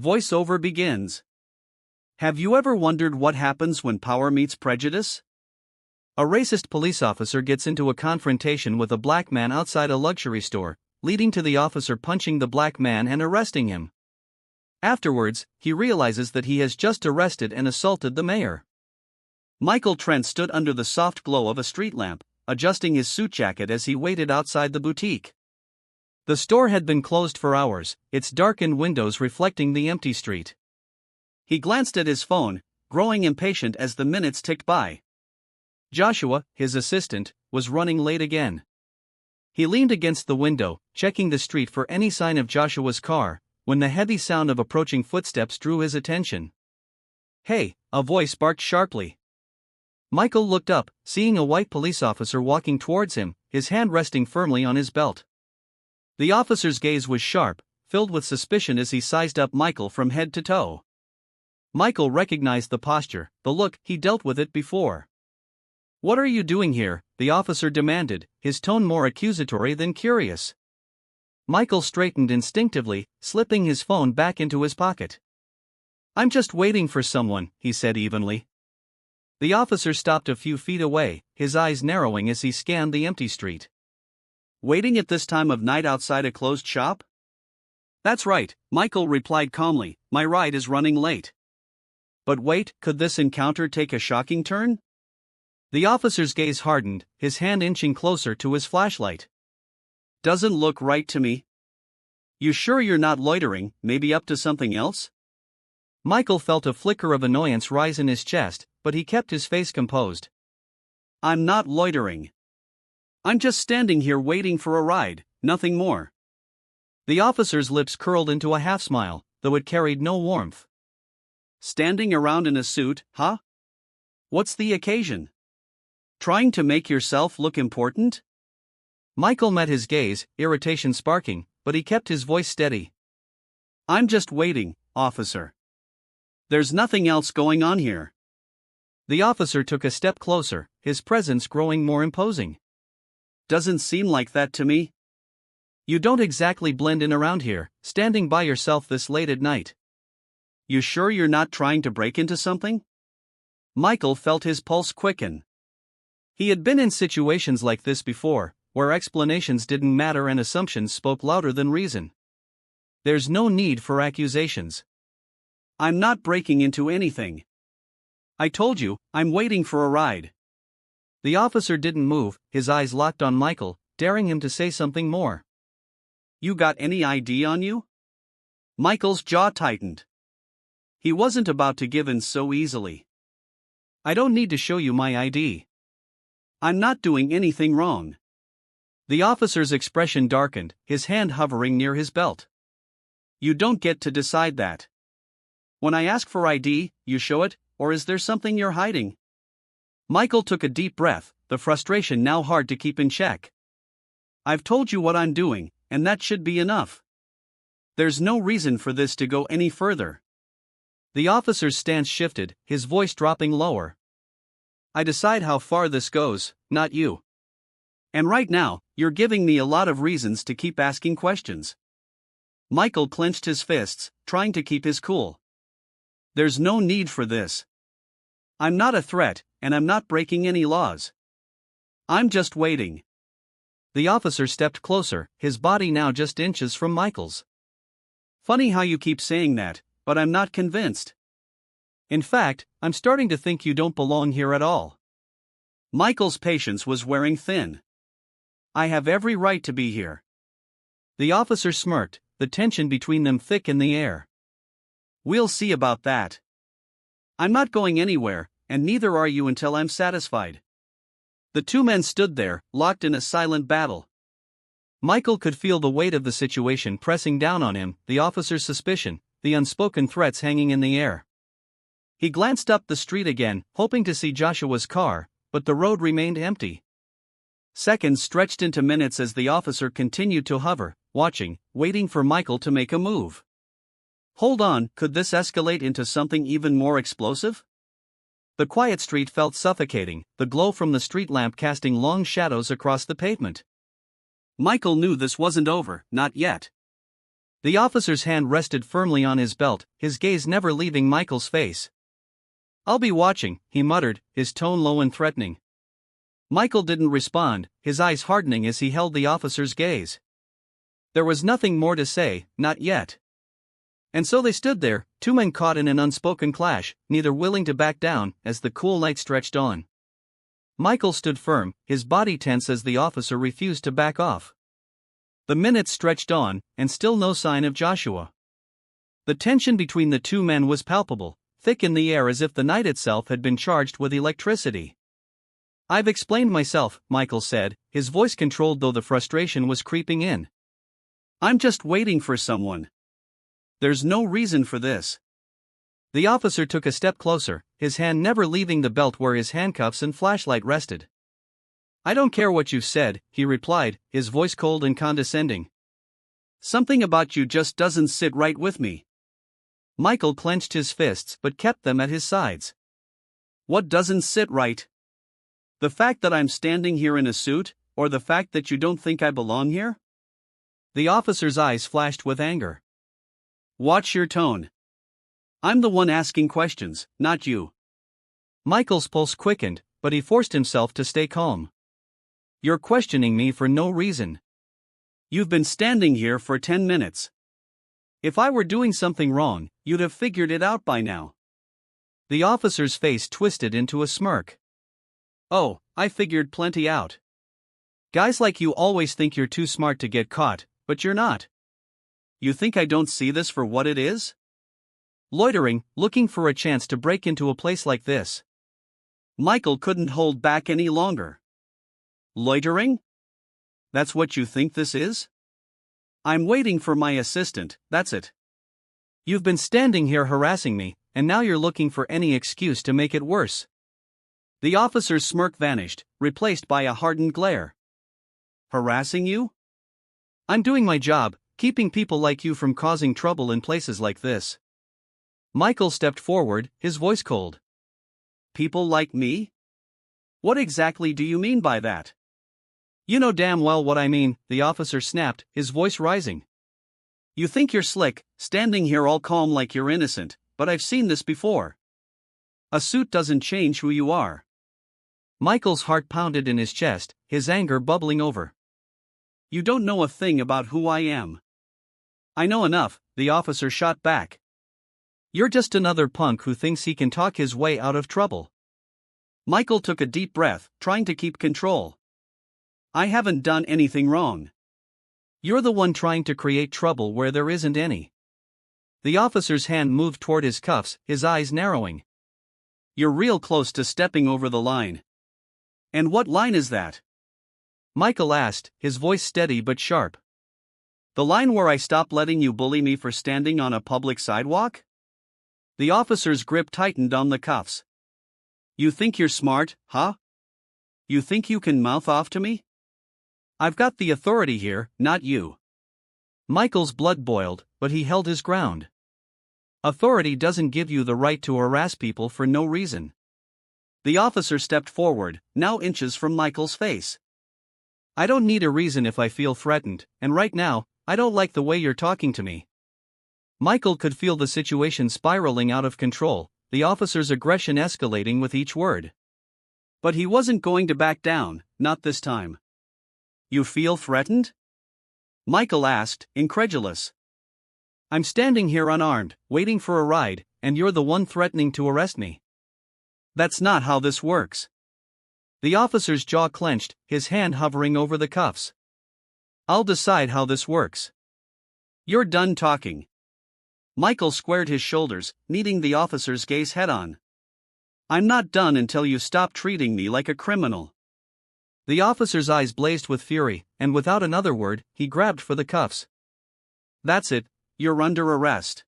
Voiceover begins. Have you ever wondered what happens when power meets prejudice? A racist police officer gets into a confrontation with a black man outside a luxury store, leading to the officer punching the black man and arresting him. Afterwards, he realizes that he has just arrested and assaulted the mayor. Michael Trent stood under the soft glow of a street lamp, adjusting his suit jacket as he waited outside the boutique. The store had been closed for hours, its darkened windows reflecting the empty street. He glanced at his phone, growing impatient as the minutes ticked by. Joshua, his assistant, was running late again. He leaned against the window, checking the street for any sign of Joshua's car, when the heavy sound of approaching footsteps drew his attention. "Hey," a voice barked sharply. Michael looked up, seeing a white police officer walking towards him, his hand resting firmly on his belt. The officer's gaze was sharp, filled with suspicion as he sized up Michael from head to toe. Michael recognized the posture, the look, he dealt with it before. "What are you doing here?" the officer demanded, his tone more accusatory than curious. Michael straightened instinctively, slipping his phone back into his pocket. "I'm just waiting for someone," he said evenly. The officer stopped a few feet away, his eyes narrowing as he scanned the empty street. "Waiting at this time of night outside a closed shop?" "That's right," Michael replied calmly, "my ride is running late." But wait, could this encounter take a shocking turn? The officer's gaze hardened, his hand inching closer to his flashlight. "Doesn't look right to me. You sure you're not loitering, maybe up to something else?" Michael felt a flicker of annoyance rise in his chest, but he kept his face composed. "I'm not loitering. I'm just standing here waiting for a ride, nothing more." The officer's lips curled into a half-smile, though it carried no warmth. "Standing around in a suit, huh? What's the occasion? Trying to make yourself look important?" Michael met his gaze, irritation sparking, but he kept his voice steady. "I'm just waiting, officer. There's nothing else going on here." The officer took a step closer, his presence growing more imposing. "Doesn't seem like that to me. You don't exactly blend in around here, standing by yourself this late at night. You sure you're not trying to break into something?" Michael felt his pulse quicken. He had been in situations like this before, where explanations didn't matter and assumptions spoke louder than reason. "There's no need for accusations. I'm not breaking into anything. I told you, I'm waiting for a ride." The officer didn't move, his eyes locked on Michael, daring him to say something more. "You got any ID on you?" Michael's jaw tightened. He wasn't about to give in so easily. "I don't need to show you my ID. I'm not doing anything wrong." The officer's expression darkened, his hand hovering near his belt. "You don't get to decide that. When I ask for ID, you show it, or is there something you're hiding?" Michael took a deep breath, the frustration now hard to keep in check. "I've told you what I'm doing, and that should be enough. There's no reason for this to go any further." The officer's stance shifted, his voice dropping lower. "I decide how far this goes, not you. And right now, you're giving me a lot of reasons to keep asking questions." Michael clenched his fists, trying to keep his cool. "There's no need for this. I'm not a threat, and I'm not breaking any laws. I'm just waiting." The officer stepped closer, his body now just inches from Michael's. "Funny how you keep saying that, but I'm not convinced. In fact, I'm starting to think you don't belong here at all." Michael's patience was wearing thin. "I have every right to be here." The officer smirked, the tension between them thick in the air. "We'll see about that. I'm not going anywhere, and neither are you until I'm satisfied." The two men stood there, locked in a silent battle. Michael could feel the weight of the situation pressing down on him, the officer's suspicion, the unspoken threats hanging in the air. He glanced up the street again, hoping to see Joshua's car, but the road remained empty. Seconds stretched into minutes as the officer continued to hover, watching, waiting for Michael to make a move. Hold on, could this escalate into something even more explosive? The quiet street felt suffocating, the glow from the street lamp casting long shadows across the pavement. Michael knew this wasn't over, not yet. The officer's hand rested firmly on his belt, his gaze never leaving Michael's face. "I'll be watching," he muttered, his tone low and threatening. Michael didn't respond, his eyes hardening as he held the officer's gaze. There was nothing more to say, not yet. And so they stood there, two men caught in an unspoken clash, neither willing to back down, as the cool night stretched on. Michael stood firm, his body tense as the officer refused to back off. The minutes stretched on, and still no sign of Joshua. The tension between the two men was palpable, thick in the air as if the night itself had been charged with electricity. "I've explained myself," Michael said, his voice controlled though the frustration was creeping in. "I'm just waiting for someone. There's no reason for this." The officer took a step closer, his hand never leaving the belt where his handcuffs and flashlight rested. "I don't care what you've said," he replied, his voice cold and condescending. "Something about you just doesn't sit right with me." Michael clenched his fists but kept them at his sides. "What doesn't sit right? The fact that I'm standing here in a suit, or the fact that you don't think I belong here?" The officer's eyes flashed with anger. "Watch your tone. I'm the one asking questions, not you." Michael's pulse quickened, but he forced himself to stay calm. "You're questioning me for no reason. You've been standing here for 10 minutes. If I were doing something wrong, you'd have figured it out by now." The officer's face twisted into a smirk. "Oh, I figured plenty out. Guys like you always think you're too smart to get caught, but you're not. You think I don't see this for what it is? Loitering, looking for a chance to break into a place like this." Michael couldn't hold back any longer. "Loitering? That's what you think this is? I'm waiting for my assistant, that's it. You've been standing here harassing me, and now you're looking for any excuse to make it worse." The officer's smirk vanished, replaced by a hardened glare. "Harassing you? I'm doing my job, keeping people like you from causing trouble in places like this." Michael stepped forward, his voice cold. "People like me? What exactly do you mean by that?" "You know damn well what I mean," the officer snapped, his voice rising. "You think you're slick, standing here all calm like you're innocent, but I've seen this before. A suit doesn't change who you are." Michael's heart pounded in his chest, his anger bubbling over. "You don't know a thing about who I am." "I know enough," the officer shot back. "You're just another punk who thinks he can talk his way out of trouble." Michael took a deep breath, trying to keep control. "I haven't done anything wrong. You're the one trying to create trouble where there isn't any." The officer's hand moved toward his cuffs, his eyes narrowing. "You're real close to stepping over the line." "And what line is that?" Michael asked, his voice steady but sharp. "The line where I stop letting you bully me for standing on a public sidewalk?" The officer's grip tightened on the cuffs. "You think you're smart, huh? You think you can mouth off to me? I've got the authority here, not you." Michael's blood boiled, but he held his ground. Authority doesn't give you the right to harass people for no reason. The officer stepped forward, now inches from Michael's face. "I don't need a reason if I feel threatened, and right now, I don't like the way you're talking to me." Michael could feel the situation spiraling out of control, the officer's aggression escalating with each word. But he wasn't going to back down, not this time. "You feel threatened?" Michael asked, incredulous. "I'm standing here unarmed, waiting for a ride, and you're the one threatening to arrest me." "That's not how this works." The officer's jaw clenched, his hand hovering over the cuffs. "I'll decide how this works." "You're done talking." Michael squared his shoulders, meeting the officer's gaze head-on. "I'm not done until you stop treating me like a criminal." The officer's eyes blazed with fury, and without another word, he grabbed for the cuffs. "That's it, you're under arrest."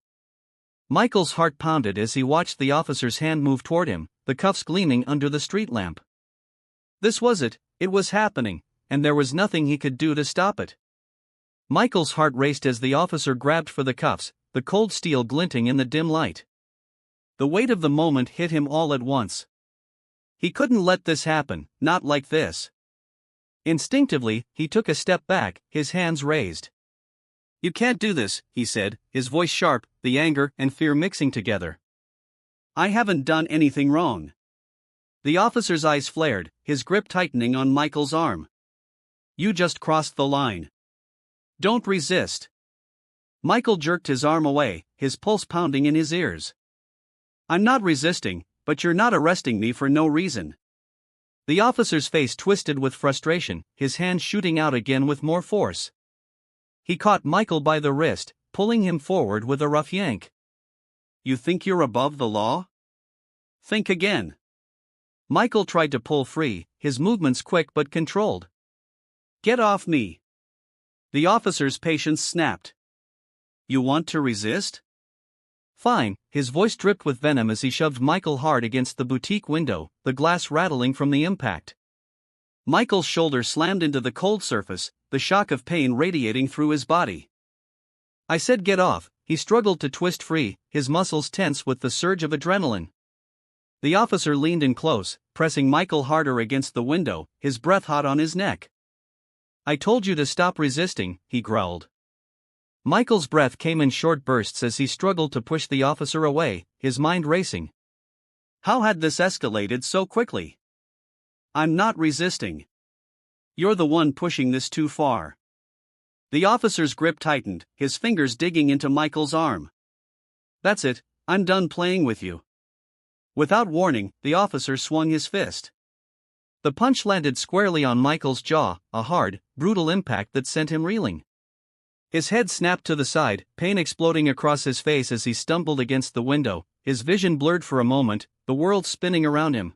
Michael's heart pounded as he watched the officer's hand move toward him, the cuffs gleaming under the street lamp. This was it was happening, and there was nothing he could do to stop it. Michael's heart raced as the officer grabbed for the cuffs, the cold steel glinting in the dim light. The weight of the moment hit him all at once. He couldn't let this happen, not like this. Instinctively, he took a step back, his hands raised. You can't do this, he said, his voice sharp, the anger and fear mixing together. I haven't done anything wrong. The officer's eyes flared, his grip tightening on Michael's arm. You just crossed the line. Don't resist. Michael jerked his arm away, his pulse pounding in his ears. I'm not resisting, but you're not arresting me for no reason. The officer's face twisted with frustration, his hand shooting out again with more force. He caught Michael by the wrist, pulling him forward with a rough yank. You think you're above the law? Think again. Michael tried to pull free, his movements quick but controlled. Get off me. The officer's patience snapped. You want to resist? Fine, his voice dripped with venom as he shoved Michael hard against the boutique window, the glass rattling from the impact. Michael's shoulder slammed into the cold surface, the shock of pain radiating through his body. I said get off. He struggled to twist free, his muscles tense with the surge of adrenaline. The officer leaned in close, pressing Michael harder against the window, his breath hot on his neck. I told you to stop resisting, he growled. Michael's breath came in short bursts as he struggled to push the officer away, his mind racing. How had this escalated so quickly? I'm not resisting. You're the one pushing this too far. The officer's grip tightened, his fingers digging into Michael's arm. That's it, I'm done playing with you. Without warning, the officer swung his fist. The punch landed squarely on Michael's jaw, a hard, brutal impact that sent him reeling. His head snapped to the side, pain exploding across his face as he stumbled against the window, his vision blurred for a moment, the world spinning around him.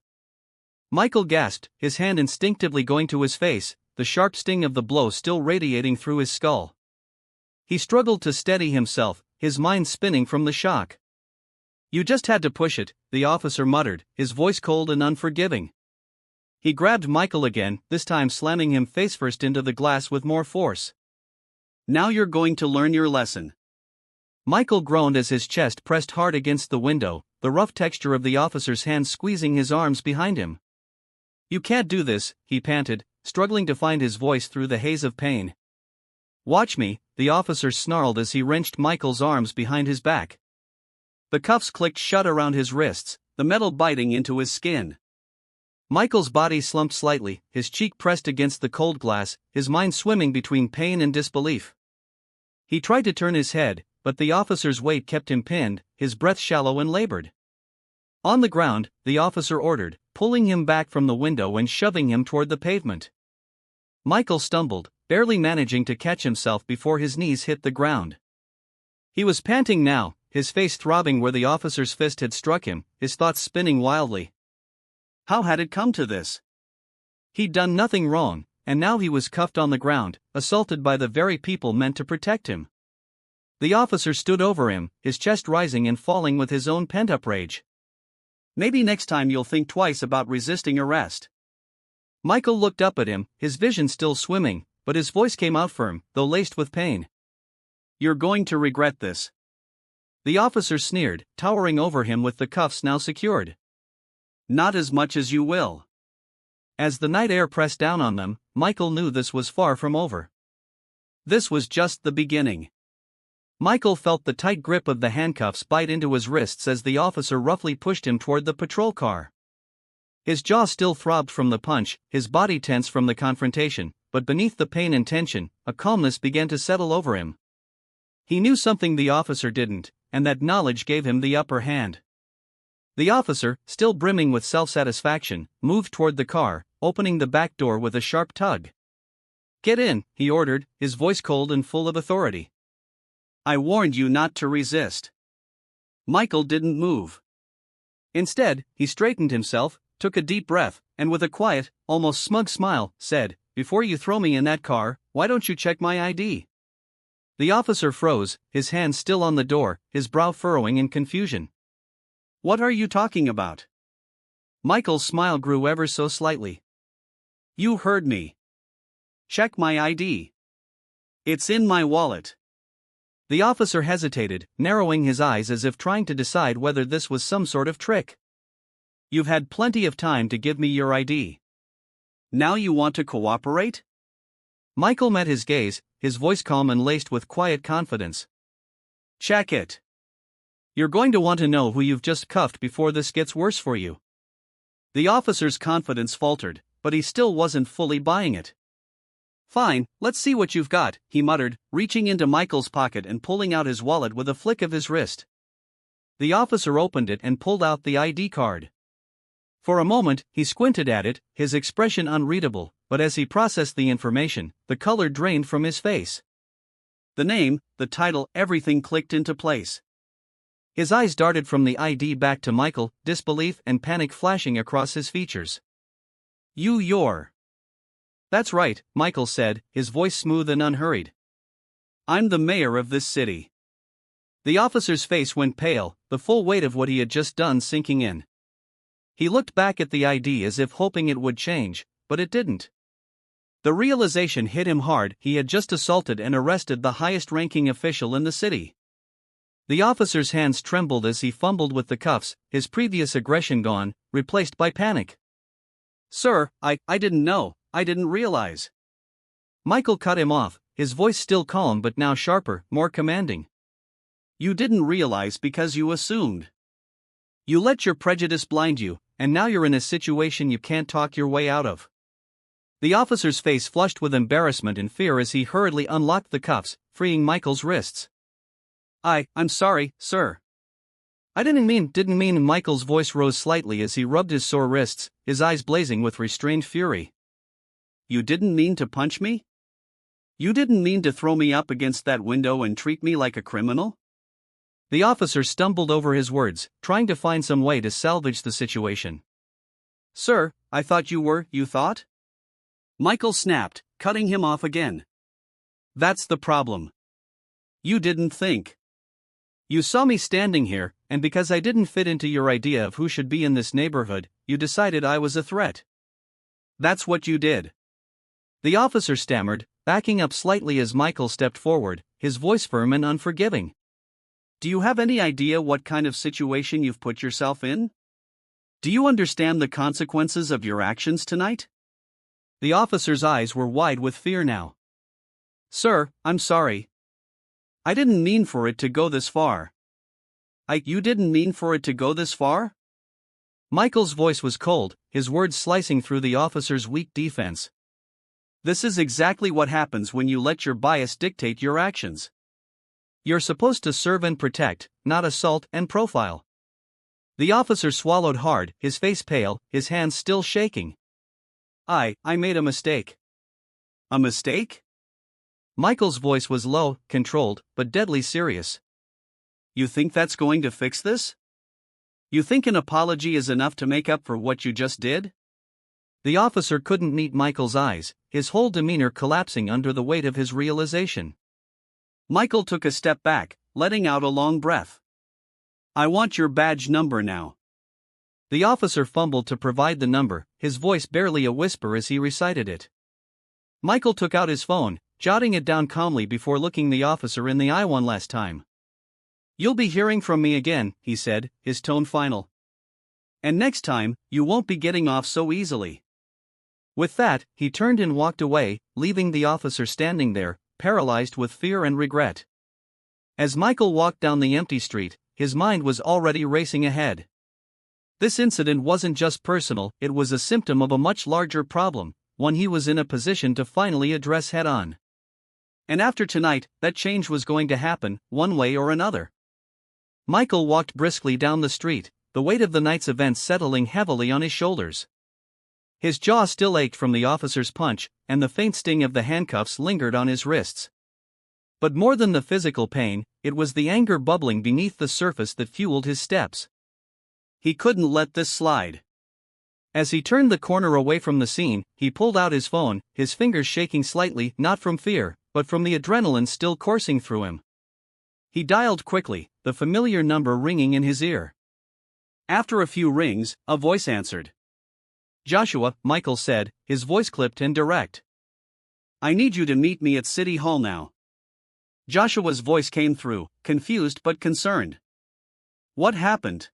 Michael gasped, his hand instinctively going to his face, the sharp sting of the blow still radiating through his skull. He struggled to steady himself, his mind spinning from the shock. You just had to push it, the officer muttered, his voice cold and unforgiving. He grabbed Michael again, this time slamming him face-first into the glass with more force. Now you're going to learn your lesson. Michael groaned as his chest pressed hard against the window, the rough texture of the officer's hands squeezing his arms behind him. You can't do this, he panted, struggling to find his voice through the haze of pain. Watch me, the officer snarled as he wrenched Michael's arms behind his back. The cuffs clicked shut around his wrists, the metal biting into his skin. Michael's body slumped slightly, his cheek pressed against the cold glass, his mind swimming between pain and disbelief. He tried to turn his head, but the officer's weight kept him pinned, his breath shallow and labored. On the ground, the officer ordered, pulling him back from the window and shoving him toward the pavement. Michael stumbled, barely managing to catch himself before his knees hit the ground. He was panting now, his face throbbing where the officer's fist had struck him, his thoughts spinning wildly. How had it come to this? He'd done nothing wrong, and now he was cuffed on the ground, assaulted by the very people meant to protect him. The officer stood over him, his chest rising and falling with his own pent-up rage. Maybe next time you'll think twice about resisting arrest. Michael looked up at him, his vision still swimming, but his voice came out firm, though laced with pain. You're going to regret this. The officer sneered, towering over him with the cuffs now secured. Not as much as you will. As the night air pressed down on them, Michael knew this was far from over. This was just the beginning. Michael felt the tight grip of the handcuffs bite into his wrists as the officer roughly pushed him toward the patrol car. His jaw still throbbed from the punch, his body tense from the confrontation, but beneath the pain and tension, a calmness began to settle over him. He knew something the officer didn't, and that knowledge gave him the upper hand. The officer, still brimming with self-satisfaction, moved toward the car, opening the back door with a sharp tug. Get in, he ordered, his voice cold and full of authority. I warned you not to resist. Michael didn't move. Instead, he straightened himself, took a deep breath, and with a quiet, almost smug smile, said, Before you throw me in that car, why don't you check my ID? The officer froze, his hands still on the door, his brow furrowing in confusion. What are you talking about? Michael's smile grew ever so slightly. You heard me. Check my ID. It's in my wallet. The officer hesitated, narrowing his eyes as if trying to decide whether this was some sort of trick. You've had plenty of time to give me your ID. Now you want to cooperate? Michael met his gaze, his voice calm and laced with quiet confidence. Check it. You're going to want to know who you've just cuffed before this gets worse for you. The officer's confidence faltered, but he still wasn't fully buying it. Fine, let's see what you've got, he muttered, reaching into Michael's pocket and pulling out his wallet with a flick of his wrist. The officer opened it and pulled out the ID card. For a moment, he squinted at it, his expression unreadable, but as he processed the information, the color drained from his face. The name, the title, everything clicked into place. His eyes darted from the ID back to Michael, disbelief and panic flashing across his features. You're. That's right, Michael said, his voice smooth and unhurried. I'm the mayor of this city. The officer's face went pale, the full weight of what he had just done sinking in. He looked back at the ID as if hoping it would change, but it didn't. The realization hit him hard: he had just assaulted and arrested the highest-ranking official in the city. The officer's hands trembled as he fumbled with the cuffs, his previous aggression gone, replaced by panic. Sir, I didn't know, I didn't realize. Michael cut him off, his voice still calm but now sharper, more commanding. You didn't realize because you assumed. You let your prejudice blind you, and now you're in a situation you can't talk your way out of. The officer's face flushed with embarrassment and fear as he hurriedly unlocked the cuffs, freeing Michael's wrists. I'm sorry, sir. I didn't mean. Michael's voice rose slightly as he rubbed his sore wrists, his eyes blazing with restrained fury. You didn't mean to punch me? You didn't mean to throw me up against that window and treat me like a criminal? The officer stumbled over his words, trying to find some way to salvage the situation. Sir, I thought you thought? Michael snapped, cutting him off again. That's the problem. You didn't think. You saw me standing here, and because I didn't fit into your idea of who should be in this neighborhood, you decided I was a threat. That's what you did. The officer stammered, backing up slightly as Michael stepped forward, his voice firm and unforgiving. Do you have any idea what kind of situation you've put yourself in? Do you understand the consequences of your actions tonight? The officer's eyes were wide with fear now. Sir, I'm sorry. I didn't mean for it to go this far. You didn't mean for it to go this far? Michael's voice was cold, his words slicing through the officer's weak defense. This is exactly what happens when you let your bias dictate your actions. You're supposed to serve and protect, not assault and profile. The officer swallowed hard, his face pale, his hands still shaking. I made a mistake. A mistake? Michael's voice was low, controlled, but deadly serious. You think that's going to fix this? You think an apology is enough to make up for what you just did? The officer couldn't meet Michael's eyes, his whole demeanor collapsing under the weight of his realization. Michael took a step back, letting out a long breath. I want your badge number now. The officer fumbled to provide the number, his voice barely a whisper as he recited it. Michael took out his phone, jotting it down calmly before looking the officer in the eye one last time. You'll be hearing from me again, he said, his tone final. And next time, you won't be getting off so easily. With that, he turned and walked away, leaving the officer standing there, paralyzed with fear and regret. As Michael walked down the empty street, his mind was already racing ahead. This incident wasn't just personal, it was a symptom of a much larger problem, one he was in a position to finally address head-on. And after tonight, that change was going to happen, one way or another. Michael walked briskly down the street, the weight of the night's events settling heavily on his shoulders. His jaw still ached from the officer's punch, and the faint sting of the handcuffs lingered on his wrists. But more than the physical pain, it was the anger bubbling beneath the surface that fueled his steps. He couldn't let this slide. As he turned the corner away from the scene, he pulled out his phone, his fingers shaking slightly, not from fear, but from the adrenaline still coursing through him. He dialed quickly, the familiar number ringing in his ear. After a few rings, a voice answered. Joshua, Michael said, his voice clipped and direct. I need you to meet me at City Hall now. Joshua's voice came through, confused but concerned. What happened?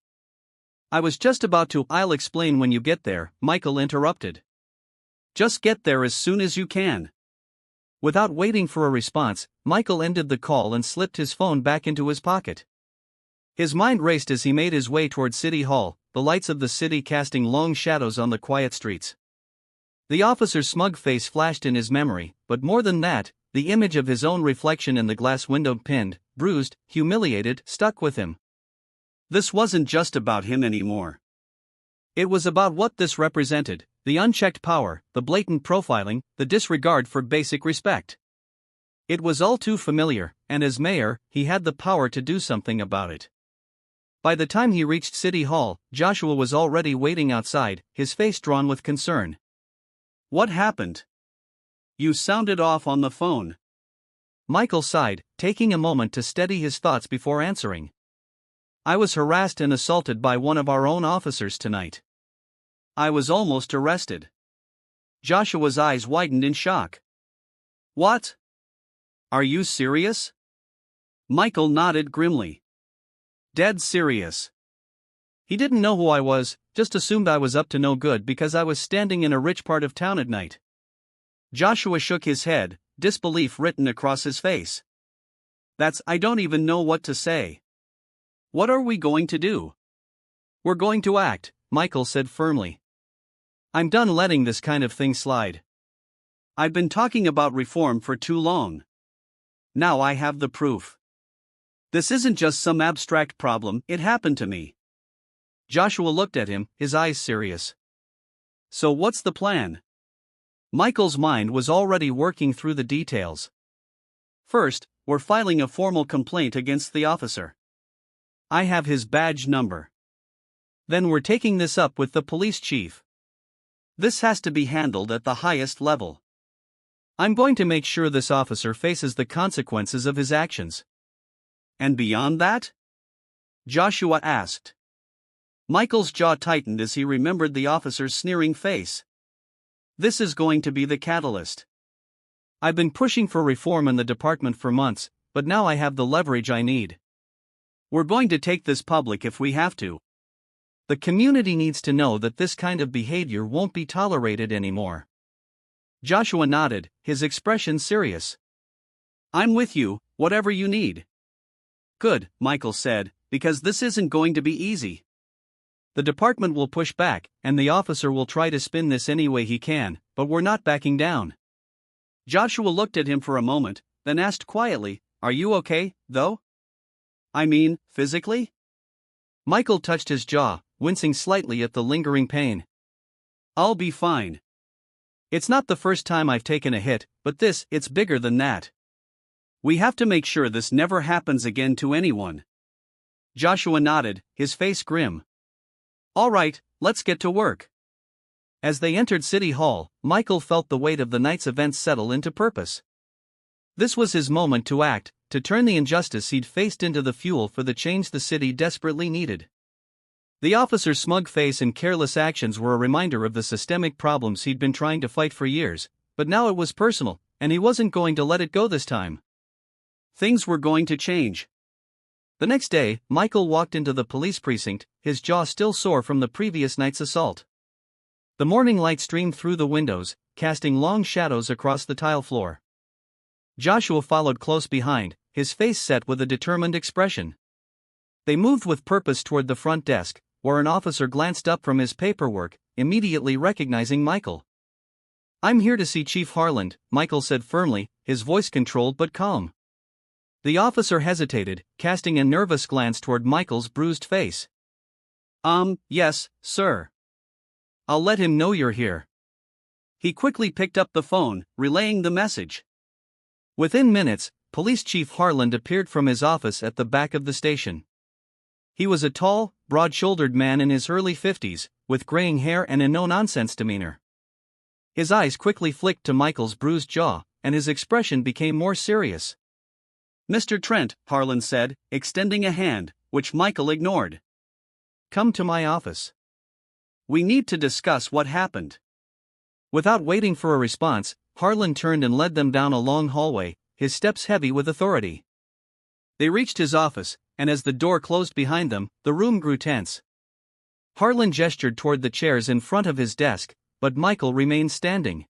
I was just about to. I'll explain when you get there, Michael interrupted. Just get there as soon as you can. Without waiting for a response, Michael ended the call and slipped his phone back into his pocket. His mind raced as he made his way toward City Hall, the lights of the city casting long shadows on the quiet streets. The officer's smug face flashed in his memory, but more than that, the image of his own reflection in the glass window, pinned, bruised, humiliated, stuck with him. This wasn't just about him anymore. It was about what this represented: the unchecked power, the blatant profiling, the disregard for basic respect. It was all too familiar, and as mayor, he had the power to do something about it. By the time he reached City Hall, Joshua was already waiting outside, his face drawn with concern. "What happened? You sounded off on the phone." Michael sighed, taking a moment to steady his thoughts before answering. "I was harassed and assaulted by one of our own officers tonight. I was almost arrested." Joshua's eyes widened in shock. "What? Are you serious?" Michael nodded grimly. "Dead serious." He didn't know who I was, just assumed I was up to no good because I was standing in a rich part of town at night. Joshua shook his head, disbelief written across his face. I don't even know what to say. What are we going to do?" "We're going to act," Michael said firmly. "I'm done letting this kind of thing slide. I've been talking about reform for too long. Now I have the proof. This isn't just some abstract problem, it happened to me." Joshua looked at him, his eyes serious. "So what's the plan?" Michael's mind was already working through the details. "First, we're filing a formal complaint against the officer. I have his badge number. Then we're taking this up with the police chief. This has to be handled at the highest level. I'm going to make sure this officer faces the consequences of his actions." "And beyond that?" Joshua asked. Michael's jaw tightened as he remembered the officer's sneering face. "This is going to be the catalyst. I've been pushing for reform in the department for months, but now I have the leverage I need. We're going to take this public if we have to. The community needs to know that this kind of behavior won't be tolerated anymore." Joshua nodded, his expression serious. "I'm with you, whatever you need." "Good," Michael said, "because this isn't going to be easy. The department will push back, and the officer will try to spin this any way he can, but we're not backing down." Joshua looked at him for a moment, then asked quietly, "Are you okay, though? I mean, physically?" Michael touched his jaw, wincing slightly at the lingering pain. "I'll be fine. It's not the first time I've taken a hit, but it's bigger than that. We have to make sure this never happens again to anyone." Joshua nodded, his face grim. "All right, let's get to work." As they entered City Hall, Michael felt the weight of the night's events settle into purpose. This was his moment to act, to turn the injustice he'd faced into the fuel for the change the city desperately needed. The officer's smug face and careless actions were a reminder of the systemic problems he'd been trying to fight for years, but now it was personal, and he wasn't going to let it go this time. Things were going to change. The next day, Michael walked into the police precinct, his jaw still sore from the previous night's assault. The morning light streamed through the windows, casting long shadows across the tile floor. Joshua followed close behind, his face set with a determined expression. They moved with purpose toward the front desk, where an officer glanced up from his paperwork, immediately recognizing Michael. "I'm here to see Chief Harland," Michael said firmly, his voice controlled but calm. The officer hesitated, casting a nervous glance toward Michael's bruised face. Yes, sir. I'll let him know you're here." He quickly picked up the phone, relaying the message. Within minutes, Police Chief Harland appeared from his office at the back of the station. He was a tall, broad-shouldered man in his early 50s, with graying hair and a no-nonsense demeanor. His eyes quickly flicked to Michael's bruised jaw, and his expression became more serious. "Mr. Trent," Harland said, extending a hand, which Michael ignored. "Come to my office. We need to discuss what happened." Without waiting for a response, Harland turned and led them down a long hallway, his steps heavy with authority. They reached his office, and as the door closed behind them, the room grew tense. Harland gestured toward the chairs in front of his desk, but Michael remained standing.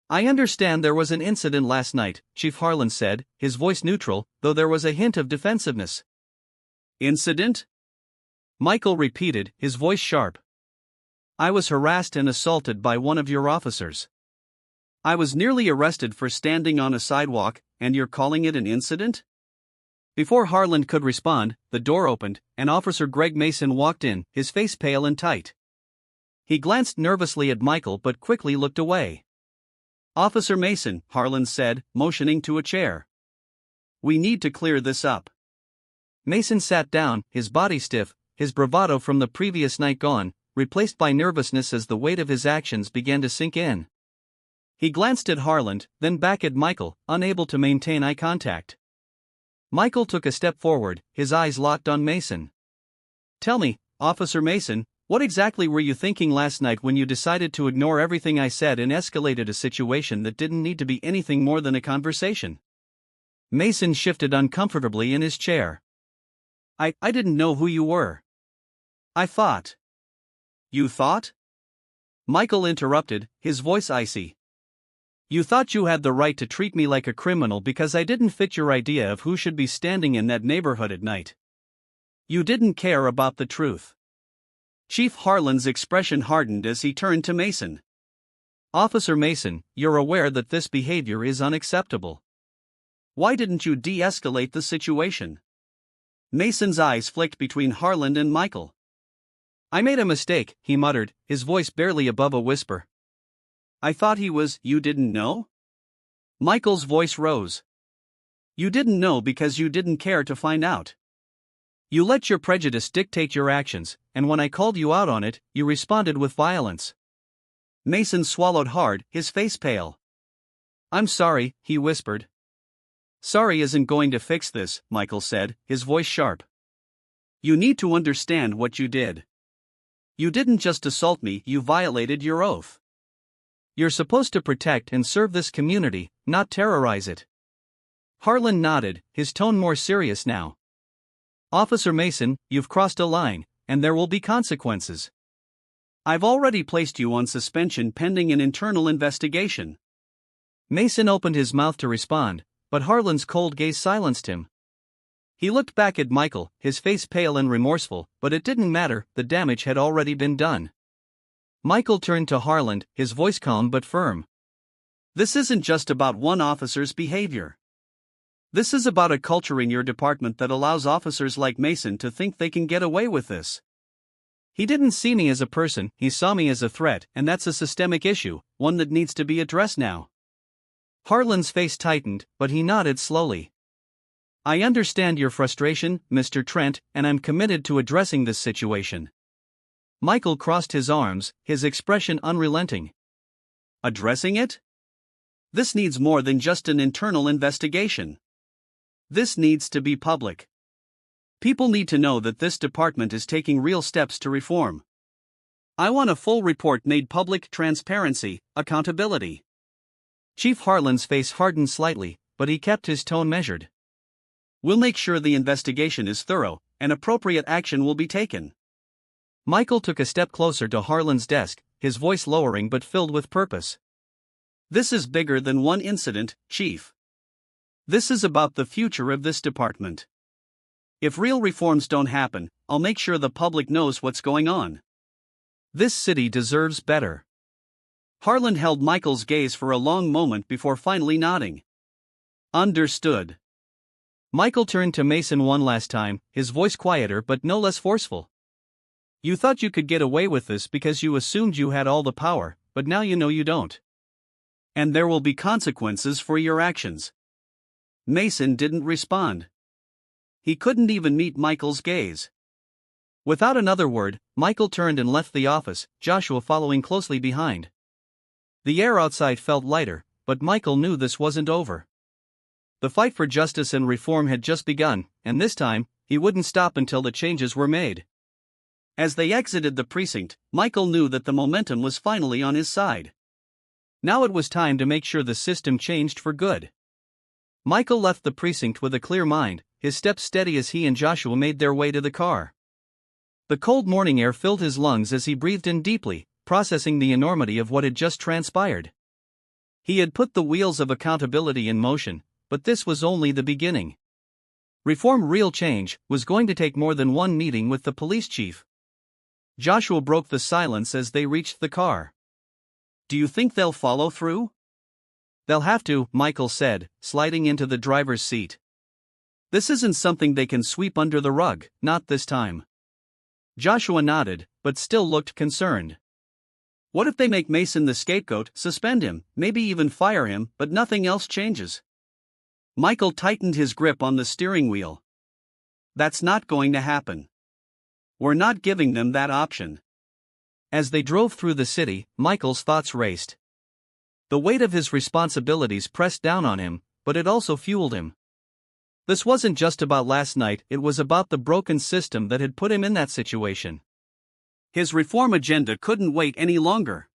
I understand there was an incident last night, Chief Harlan said, his voice neutral, though there was a hint of defensiveness. Incident? Michael repeated, his voice sharp. I was harassed and assaulted by one of your officers. I was nearly arrested for standing on a sidewalk, and you're calling it an incident? Before Harlan could respond, the door opened, and Officer Greg Mason walked in, his face pale and tight. He glanced nervously at Michael but quickly looked away. Officer Mason, Harlan said, motioning to a chair. We need to clear this up. Mason sat down, his body stiff, his bravado from the previous night gone, replaced by nervousness as the weight of his actions began to sink in. He glanced at Harlan, then back at Michael, unable to maintain eye contact. Michael took a step forward, his eyes locked on Mason. Tell me, Officer Mason, what exactly were you thinking last night when you decided to ignore everything I said and escalated a situation that didn't need to be anything more than a conversation? Mason shifted uncomfortably in his chair. I didn't know who you were. I thought. You thought? Michael interrupted, his voice icy. You thought you had the right to treat me like a criminal because I didn't fit your idea of who should be standing in that neighborhood at night. You didn't care about the truth. Chief Harlan's expression hardened as he turned to Mason. Officer Mason, you're aware that this behavior is unacceptable. Why didn't you de-escalate the situation? Mason's eyes flicked between Harlan and Michael. I made a mistake, he muttered, his voice barely above a whisper. I thought he was. You didn't know? Michael's voice rose. You didn't know because you didn't care to find out. You let your prejudice dictate your actions, and when I called you out on it, you responded with violence. Mason swallowed hard, his face pale. I'm sorry, he whispered. Sorry isn't going to fix this, Michael said, his voice sharp. You need to understand what you did. You didn't just assault me, you violated your oath. You're supposed to protect and serve this community, not terrorize it. Harlan nodded, his tone more serious now. Officer Mason, you've crossed a line, and there will be consequences. I've already placed you on suspension pending an internal investigation. Mason opened his mouth to respond, but Harlan's cold gaze silenced him. He looked back at Michael, his face pale and remorseful, but it didn't matter, the damage had already been done. Michael turned to Harlan, his voice calm but firm. This isn't just about one officer's behavior. This is about a culture in your department that allows officers like Mason to think they can get away with this. He didn't see me as a person, he saw me as a threat, and that's a systemic issue, one that needs to be addressed now. Harlan's face tightened, but he nodded slowly. I understand your frustration, Mr. Trent, and I'm committed to addressing this situation. Michael crossed his arms, his expression unrelenting. Addressing it? This needs more than just an internal investigation. This needs to be public. People need to know that this department is taking real steps to reform. I want a full report made public, transparency, accountability. Chief Harlan's face hardened slightly, but he kept his tone measured. We'll make sure the investigation is thorough, and appropriate action will be taken. Michael took a step closer to Harlan's desk, his voice lowering but filled with purpose. This is bigger than one incident, Chief. This is about the future of this department. If real reforms don't happen, I'll make sure the public knows what's going on. This city deserves better. Harlan held Michael's gaze for a long moment before finally nodding. Understood. Michael turned to Mason one last time, his voice quieter but no less forceful. You thought you could get away with this because you assumed you had all the power, but now you know you don't. And there will be consequences for your actions. Mason didn't respond. He couldn't even meet Michael's gaze. Without another word, Michael turned and left the office, Joshua following closely behind. The air outside felt lighter, but Michael knew this wasn't over. The fight for justice and reform had just begun, and this time, he wouldn't stop until the changes were made. As they exited the precinct, Michael knew that the momentum was finally on his side. Now it was time to make sure the system changed for good. Michael left the precinct with a clear mind, his steps steady as he and Joshua made their way to the car. The cold morning air filled his lungs as he breathed in deeply, processing the enormity of what had just transpired. He had put the wheels of accountability in motion, but this was only the beginning. Reform real change was going to take more than one meeting with the police chief. Joshua broke the silence as they reached the car. "Do you think they'll follow through?" "They'll have to," Michael said, sliding into the driver's seat. "This isn't something they can sweep under the rug, not this time." Joshua nodded, but still looked concerned. "What if they make Mason the scapegoat, suspend him, maybe even fire him, but nothing else changes?" Michael tightened his grip on the steering wheel. "That's not going to happen. We're not giving them that option." As they drove through the city, Michael's thoughts raced. The weight of his responsibilities pressed down on him, but it also fueled him. This wasn't just about last night, it was about the broken system that had put him in that situation. His reform agenda couldn't wait any longer.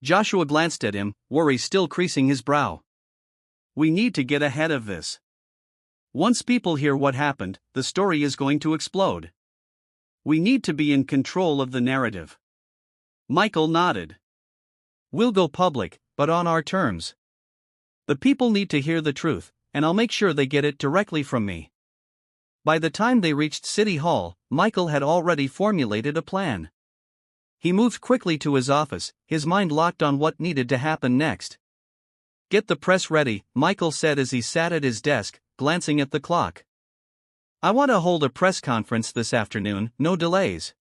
Joshua glanced at him, worry still creasing his brow. "We need to get ahead of this. Once people hear what happened, the story is going to explode. We need to be in control of the narrative." Michael nodded. "We'll go public, but on our terms. The people need to hear the truth, and I'll make sure they get it directly from me." By the time they reached City Hall, Michael had already formulated a plan. He moved quickly to his office, his mind locked on what needed to happen next. "Get the press ready," Michael said as he sat at his desk, glancing at the clock. "I want to hold a press conference this afternoon, no delays.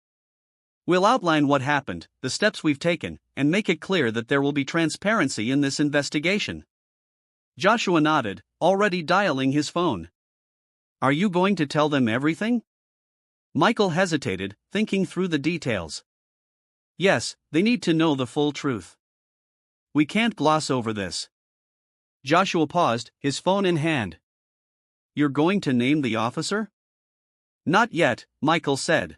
We'll outline what happened, the steps we've taken, and make it clear that there will be transparency in this investigation." Joshua nodded, already dialing his phone. "Are you going to tell them everything?" Michael hesitated, thinking through the details. "Yes, they need to know the full truth. We can't gloss over this." Joshua paused, his phone in hand. "You're going to name the officer?" "Not yet," Michael said.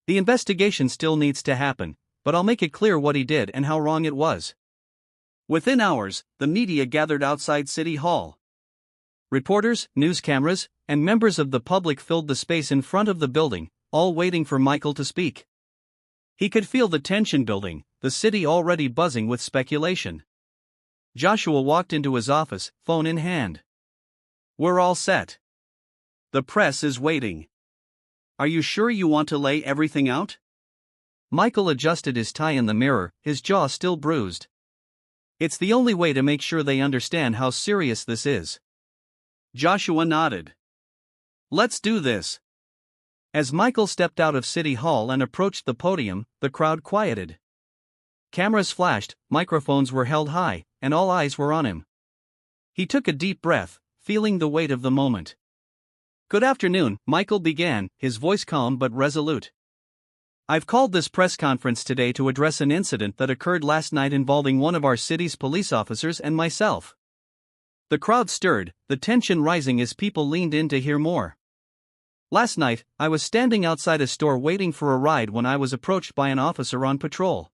"The investigation still needs to happen, but I'll make it clear what he did and how wrong it was." Within hours, the media gathered outside City Hall. Reporters, news cameras, and members of the public filled the space in front of the building, all waiting for Michael to speak. He could feel the tension building, the city already buzzing with speculation. Joshua walked into his office, phone in hand. "We're all set. The press is waiting. Are you sure you want to lay everything out?" Michael adjusted his tie in the mirror, his jaw still bruised. "It's the only way to make sure they understand how serious this is." Joshua nodded. "Let's do this." As Michael stepped out of City Hall and approached the podium, the crowd quieted. Cameras flashed, microphones were held high, and all eyes were on him. He took a deep breath, feeling the weight of the moment. "Good afternoon," Michael began, his voice calm but resolute. "I've called this press conference today to address an incident that occurred last night involving one of our city's police officers and myself." The crowd stirred, the tension rising as people leaned in to hear more. "Last night, I was standing outside a store waiting for a ride when I was approached by an officer on patrol.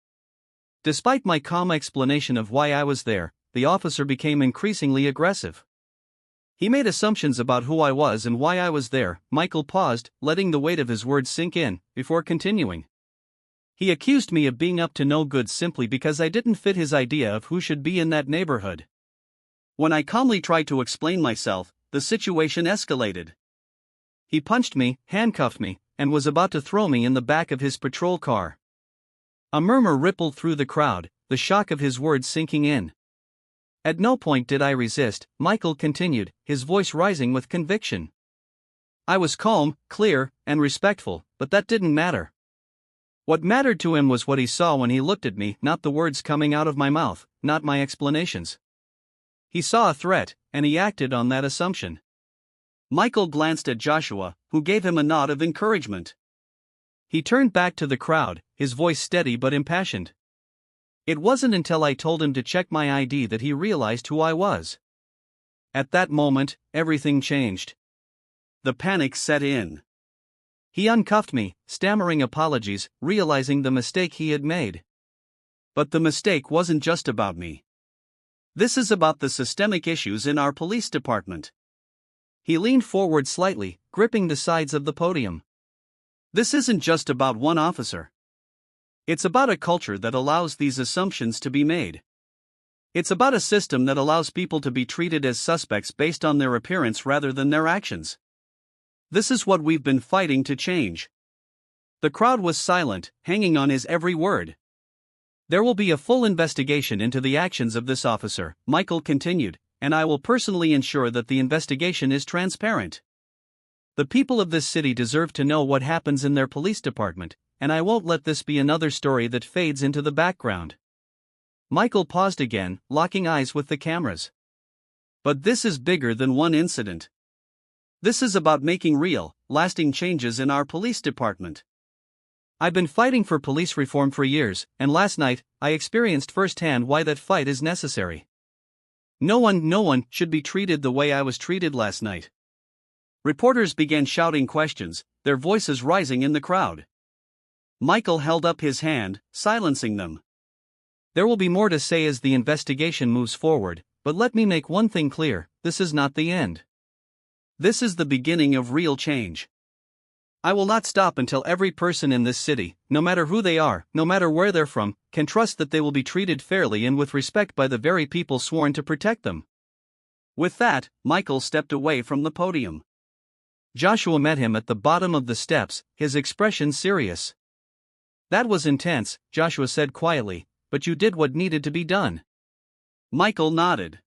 Despite my calm explanation of why I was there, the officer became increasingly aggressive. He made assumptions about who I was and why I was there." Michael paused, letting the weight of his words sink in, before continuing. "He accused me of being up to no good simply because I didn't fit his idea of who should be in that neighborhood. When I calmly tried to explain myself, the situation escalated. He punched me, handcuffed me, and was about to throw me in the back of his patrol car." A murmur rippled through the crowd, the shock of his words sinking in. "At no point did I resist," Michael continued, his voice rising with conviction. "I was calm, clear, and respectful, but that didn't matter. What mattered to him was what he saw when he looked at me, not the words coming out of my mouth, not my explanations. He saw a threat, and he acted on that assumption." Michael glanced at Joshua, who gave him a nod of encouragement. He turned back to the crowd, his voice steady but impassioned. "It wasn't until I told him to check my ID that he realized who I was. At that moment, everything changed. The panic set in. He uncuffed me, stammering apologies, realizing the mistake he had made. But the mistake wasn't just about me. This is about the systemic issues in our police department." He leaned forward slightly, gripping the sides of the podium. "This isn't just about one officer. It's about a culture that allows these assumptions to be made. It's about a system that allows people to be treated as suspects based on their appearance rather than their actions. This is what we've been fighting to change. The crowd was silent, hanging on his every word. There will be a full investigation into the actions of this officer, Michael continued, and I will personally ensure that the investigation is transparent. The people of this city deserve to know what happens in their police department, and I won't let this be another story that fades into the background. Michael paused again, locking eyes with the cameras. But this is bigger than one incident. This is about making real, lasting changes in our police department. I've been fighting for police reform for years, and last night, I experienced firsthand why that fight is necessary. No one should be treated the way I was treated last night. Reporters began shouting questions, their voices rising in the crowd. Michael held up his hand, silencing them. There will be more to say as the investigation moves forward, but let me make one thing clear: this is not the end. This is the beginning of real change. I will not stop until every person in this city, no matter who they are, no matter where they're from, can trust that they will be treated fairly and with respect by the very people sworn to protect them. With that, Michael stepped away from the podium. Joshua met him at the bottom of the steps, his expression serious. "That was intense," Joshua said quietly, "but you did what needed to be done." Michael nodded.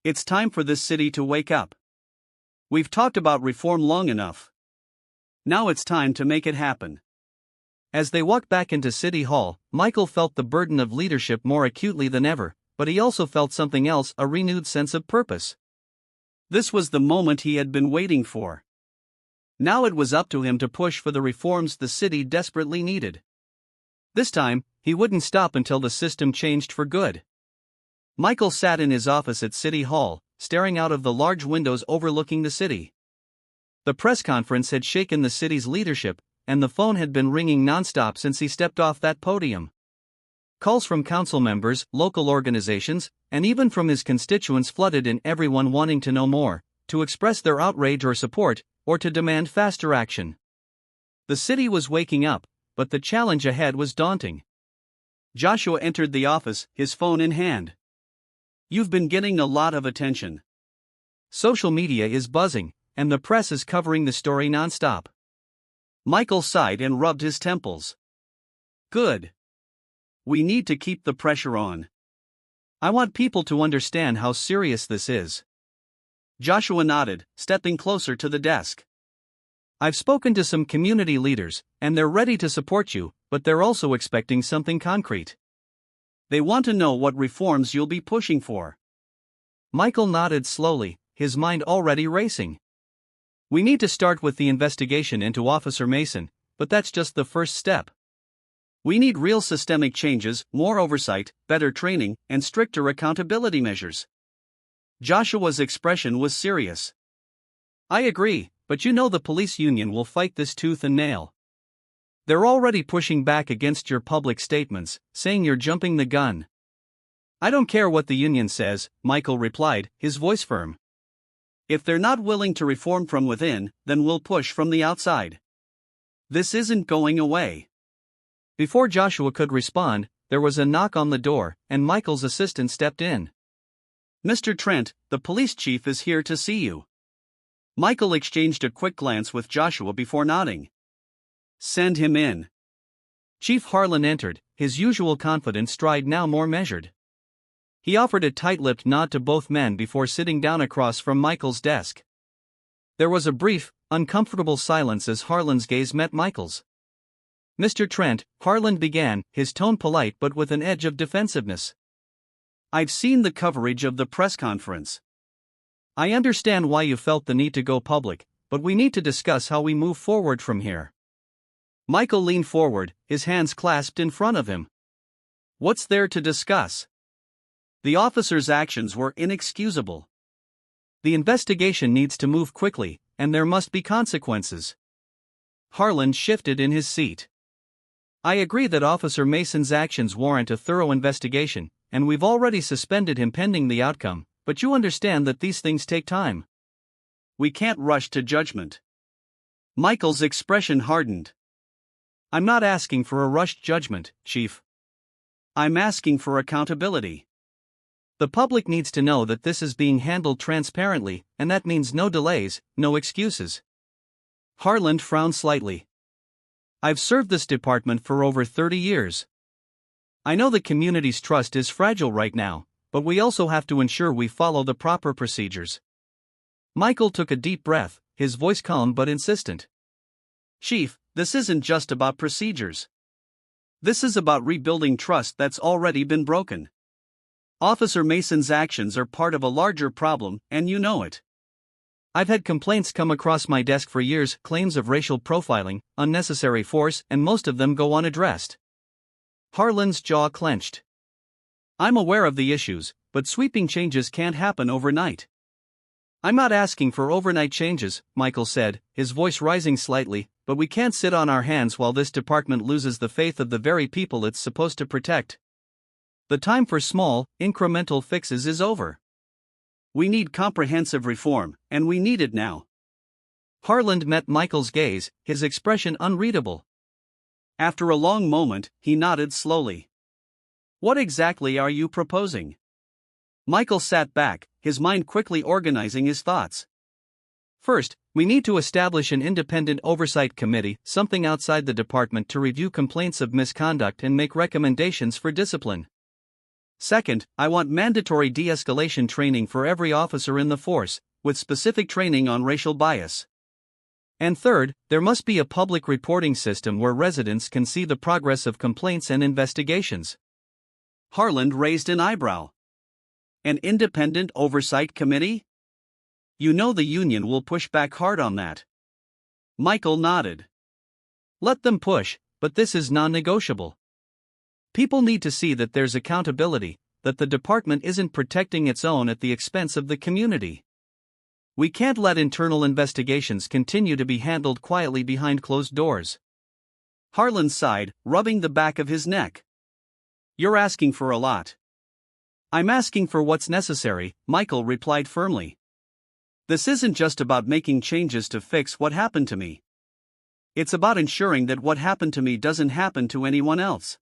"It's time for this city to wake up. We've talked about reform long enough. Now it's time to make it happen." As they walked back into City Hall, Michael felt the burden of leadership more acutely than ever, but he also felt something else: a renewed sense of purpose. This was the moment he had been waiting for. Now it was up to him to push for the reforms the city desperately needed. This time, he wouldn't stop until the system changed for good. Michael sat in his office at City Hall, staring out of the large windows overlooking the city. The press conference had shaken the city's leadership, and the phone had been ringing nonstop since he stepped off that podium. Calls from council members, local organizations, and even from his constituents flooded in, everyone wanting to know more, to express their outrage or support, or to demand faster action. The city was waking up, but the challenge ahead was daunting. Joshua entered the office, his phone in hand. "You've been getting a lot of attention. Social media is buzzing, and the press is covering the story nonstop." Michael sighed and rubbed his temples. "Good. We need to keep the pressure on. I want people to understand how serious this is." Joshua nodded, stepping closer to the desk. "I've spoken to some community leaders, and they're ready to support you, but they're also expecting something concrete. They want to know what reforms you'll be pushing for." Michael nodded slowly, his mind already racing. "We need to start with the investigation into Officer Mason, but that's just the first step. We need real systemic changes, more oversight, better training, and stricter accountability measures." Joshua's expression was serious. "I agree, but you know the police union will fight this tooth and nail. They're already pushing back against your public statements, saying you're jumping the gun." "I don't care what the union says," Michael replied, his voice firm. "If they're not willing to reform from within, then we'll push from the outside. This isn't going away." Before Joshua could respond, there was a knock on the door, and Michael's assistant stepped in. "Mr. Trent, the police chief is here to see you." Michael exchanged a quick glance with Joshua before nodding. "Send him in." Chief Harlan entered, his usual confident stride now more measured. He offered a tight-lipped nod to both men before sitting down across from Michael's desk. There was a brief, uncomfortable silence as Harlan's gaze met Michael's. "Mr. Trent," Harlan began, his tone polite but with an edge of defensiveness. "I've seen the coverage of the press conference. I understand why you felt the need to go public, but we need to discuss how we move forward from here." Michael leaned forward, his hands clasped in front of him. "What's there to discuss? The officer's actions were inexcusable. The investigation needs to move quickly, and there must be consequences." Harlan shifted in his seat. "I agree that Officer Mason's actions warrant a thorough investigation, and we've already suspended him pending the outcome, but you understand that these things take time. We can't rush to judgment." Michael's expression hardened. "I'm not asking for a rushed judgment, Chief. I'm asking for accountability. The public needs to know that this is being handled transparently, and that means no delays, no excuses. Harland frowned slightly. I've served this department for over 30 years. I know the community's trust is fragile right now, but we also have to ensure we follow the proper procedures. Michael took a deep breath, his voice calm but insistent. Chief, this isn't just about procedures. This is about rebuilding trust that's already been broken. Officer Mason's actions are part of a larger problem, and you know it. I've had complaints come across my desk for years, claims of racial profiling, unnecessary force, and most of them go unaddressed. Harland's jaw clenched. I'm aware of the issues, but sweeping changes can't happen overnight. I'm not asking for overnight changes, Michael said, his voice rising slightly, but we can't sit on our hands while this department loses the faith of the very people it's supposed to protect. The time for small, incremental fixes is over. We need comprehensive reform, and we need it now. Harland met Michael's gaze, his expression unreadable. After a long moment, he nodded slowly. What exactly are you proposing? Michael sat back, his mind quickly organizing his thoughts. First, we need to establish an independent oversight committee, something outside the department, to review complaints of misconduct and make recommendations for discipline. Second, I want mandatory de-escalation training for every officer in the force, with specific training on racial bias. And third, there must be a public reporting system where residents can see the progress of complaints and investigations. Harland raised an eyebrow. An independent oversight committee? You know the union will push back hard on that. Michael nodded. Let them push, but this is non-negotiable. People need to see that there's accountability, that the department isn't protecting its own at the expense of the community. We can't let internal investigations continue to be handled quietly behind closed doors. Harland sighed, rubbing the back of his neck. You're asking for a lot. I'm asking for what's necessary, Michael replied firmly. This isn't just about making changes to fix what happened to me. It's about ensuring that what happened to me doesn't happen to anyone else.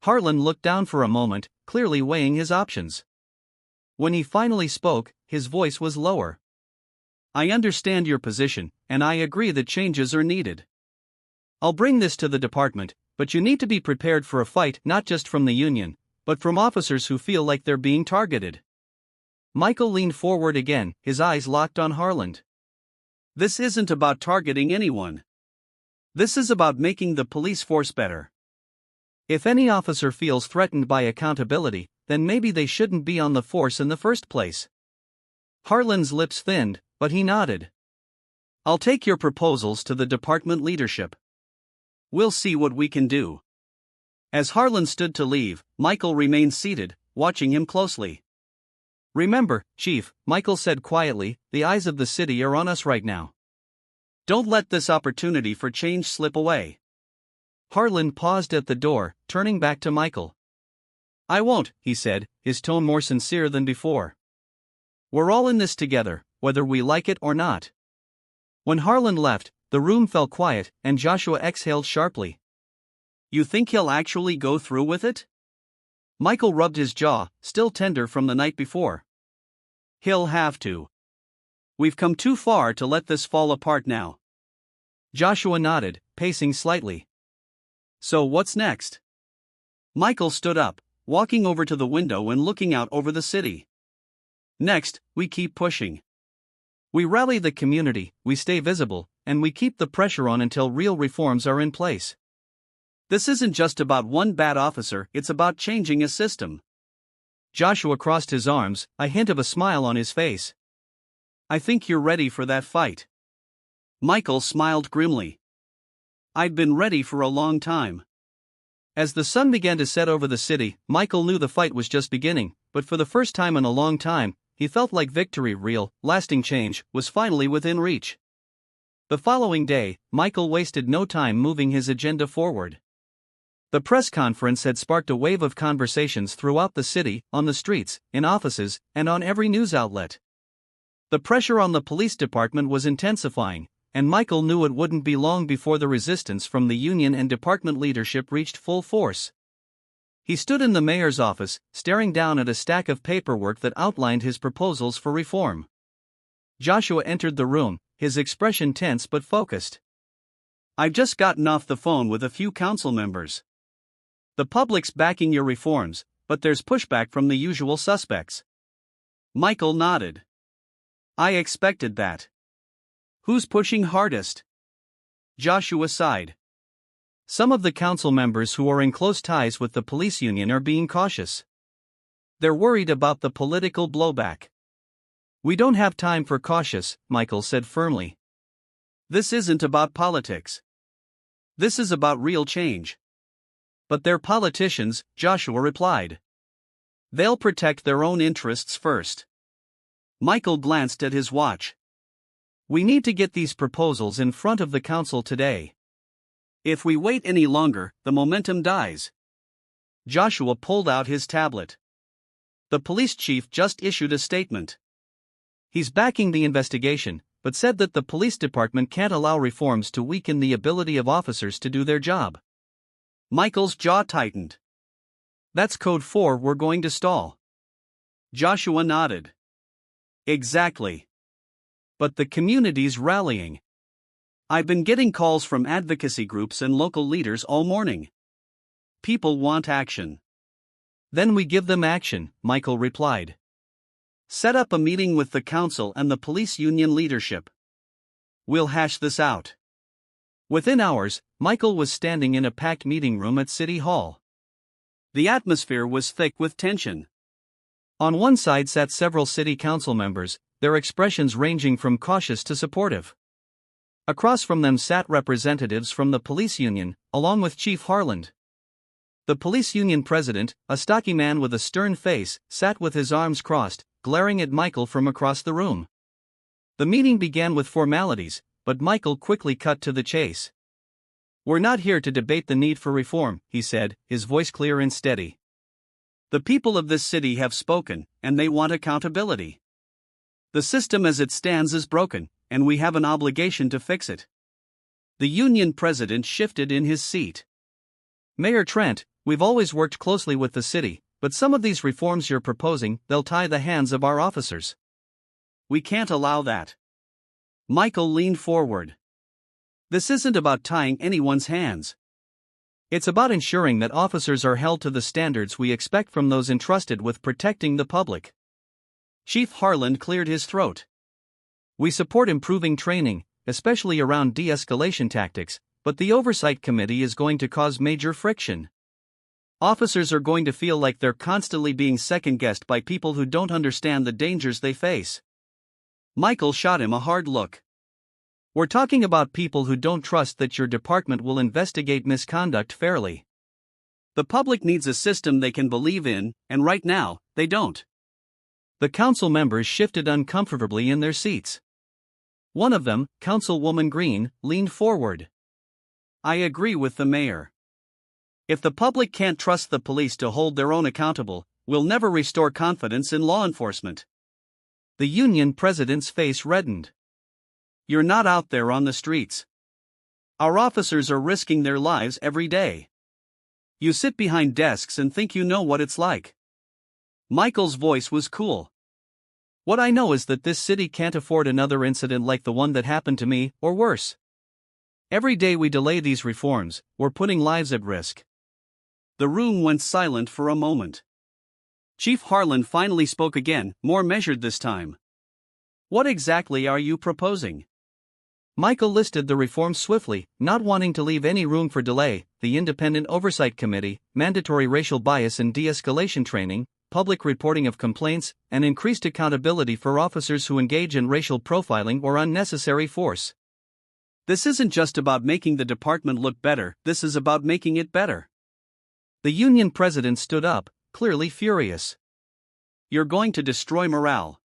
Harland looked down for a moment, clearly weighing his options. When he finally spoke, his voice was lower. I understand your position, and I agree that changes are needed. I'll bring this to the department, but you need to be prepared for a fight not just from the union, but from officers who feel like they're being targeted. Michael leaned forward again, his eyes locked on Harland. This isn't about targeting anyone. This is about making the police force better. If any officer feels threatened by accountability, then maybe they shouldn't be on the force in the first place. Harland's lips thinned, but he nodded. I'll take your proposals to the department leadership. We'll see what we can do. As Harland stood to leave, Michael remained seated, watching him closely. Remember, Chief, Michael said quietly, the eyes of the city are on us right now. Don't let this opportunity for change slip away. Harland paused at the door, turning back to Michael. I won't, he said, his tone more sincere than before. We're all in this together, whether we like it or not. When Harland left, the room fell quiet, and Joshua exhaled sharply. You think he'll actually go through with it? Michael rubbed his jaw, still tender from the night before. He'll have to. We've come too far to let this fall apart now. Joshua nodded, pacing slightly. So what's next? Michael stood up, walking over to the window and looking out over the city. Next, we keep pushing. We rally the community, we stay visible, and we keep the pressure on until real reforms are in place. This isn't just about one bad officer, it's about changing a system. Joshua crossed his arms, a hint of a smile on his face. I think you're ready for that fight. Michael smiled grimly. I'd been ready for a long time. As the sun began to set over the city, Michael knew the fight was just beginning, but for the first time in a long time, he felt like victory, real, lasting change, was finally within reach. The following day, Michael wasted no time moving his agenda forward. The press conference had sparked a wave of conversations throughout the city, on the streets, in offices, and on every news outlet. The pressure on the police department was intensifying, and Michael knew it wouldn't be long before the resistance from the union and department leadership reached full force. He stood in the mayor's office, staring down at a stack of paperwork that outlined his proposals for reform. Joshua entered the room, his expression tense but focused. "I've just gotten off the phone with a few council members. The public's backing your reforms, but there's pushback from the usual suspects." Michael nodded. "I expected that. Who's pushing hardest?" Joshua sighed. "Some of the council members who are in close ties with the police union are being cautious. They're worried about the political blowback." "We don't have time for cautious," Michael said firmly. "This isn't about politics. This is about real change." "But they're politicians," Joshua replied. "They'll protect their own interests first." Michael glanced at his watch. "We need to get these proposals in front of the council today. If we wait any longer, the momentum dies." Joshua pulled out his tablet. "The police chief just issued a statement. He's backing the investigation, but said that the police department can't allow reforms to weaken the ability of officers to do their job." Michael's jaw tightened. "That's code for we're going to stall." Joshua nodded. "Exactly. But the community's rallying. I've been getting calls from advocacy groups and local leaders all morning. People want action." "Then we give them action," Michael replied. "Set up a meeting with the council and the police union leadership. We'll hash this out." Within hours, Michael was standing in a packed meeting room at City Hall. The atmosphere was thick with tension. On one side sat several city council members, their expressions ranging from cautious to supportive. Across from them sat representatives from the police union, along with Chief Harland. The police union president, a stocky man with a stern face, sat with his arms crossed, glaring at Michael from across the room. The meeting began with formalities, but Michael quickly cut to the chase. "We're not here to debate the need for reform," he said, his voice clear and steady. "The people of this city have spoken, and they want accountability. The system as it stands is broken, and we have an obligation to fix it." The union president shifted in his seat. "Mayor Trent, we've always worked closely with the city, but some of these reforms you're proposing, they'll tie the hands of our officers. We can't allow that." Michael leaned forward. "This isn't about tying anyone's hands. It's about ensuring that officers are held to the standards we expect from those entrusted with protecting the public." Chief Harland cleared his throat. "We support improving training, especially around de-escalation tactics, but the Oversight Committee is going to cause major friction. Officers are going to feel like they're constantly being second-guessed by people who don't understand the dangers they face." Michael shot him a hard look. "We're talking about people who don't trust that your department will investigate misconduct fairly. The public needs a system they can believe in, and right now, they don't." The council members shifted uncomfortably in their seats. One of them, Councilwoman Green, leaned forward. "I agree with the mayor. If the public can't trust the police to hold their own accountable, we'll never restore confidence in law enforcement." The union president's face reddened. "You're not out there on the streets. Our officers are risking their lives every day. You sit behind desks and think you know what it's like." Michael's voice was cool. "What I know is that this city can't afford another incident like the one that happened to me, or worse. Every day we delay these reforms, we're putting lives at risk." The room went silent for a moment. Chief Harland finally spoke again, more measured this time. "What exactly are you proposing?" Michael listed the reforms swiftly, not wanting to leave any room for delay: the Independent Oversight Committee, mandatory racial bias and de-escalation training, public reporting of complaints, and increased accountability for officers who engage in racial profiling or unnecessary force. "This isn't just about making the department look better, this is about making it better." The union president stood up, clearly furious. "You're going to destroy morale.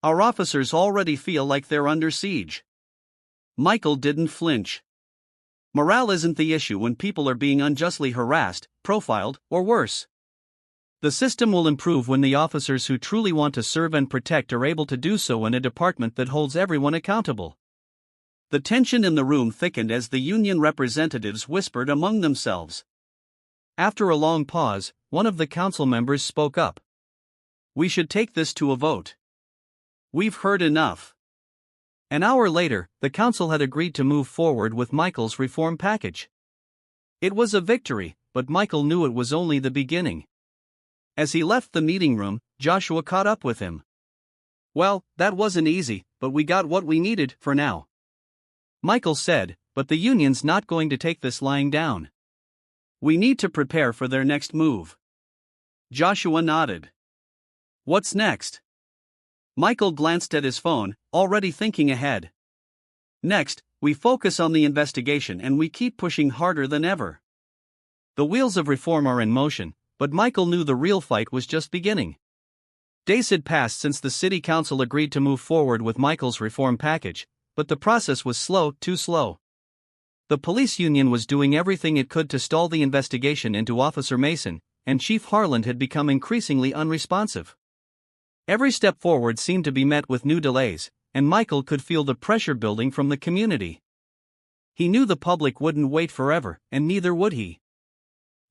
Our officers already feel like they're under siege." Michael didn't flinch. "Morale isn't the issue when people are being unjustly harassed, profiled, or worse. The system will improve when the officers who truly want to serve and protect are able to do so in a department that holds everyone accountable." The tension in the room thickened as the union representatives whispered among themselves. After a long pause, one of the council members spoke up. "We should take this to a vote. We've heard enough." An hour later, the council had agreed to move forward with Michael's reform package. It was a victory, but Michael knew it was only the beginning. As he left the meeting room, Joshua caught up with him. "Well, that wasn't easy, but we got what we needed for now," Michael said, "but the union's not going to take this lying down. We need to prepare for their next move." Joshua nodded. "What's next?" Michael glanced at his phone, already thinking ahead. "Next, we focus on the investigation and we keep pushing harder than ever." The wheels of reform are in motion, but Michael knew the real fight was just beginning. Days had passed since the city council agreed to move forward with Michael's reform package, but the process was slow, too slow. The police union was doing everything it could to stall the investigation into Officer Mason, and Chief Harland had become increasingly unresponsive. Every step forward seemed to be met with new delays, and Michael could feel the pressure building from the community. He knew the public wouldn't wait forever, and neither would he.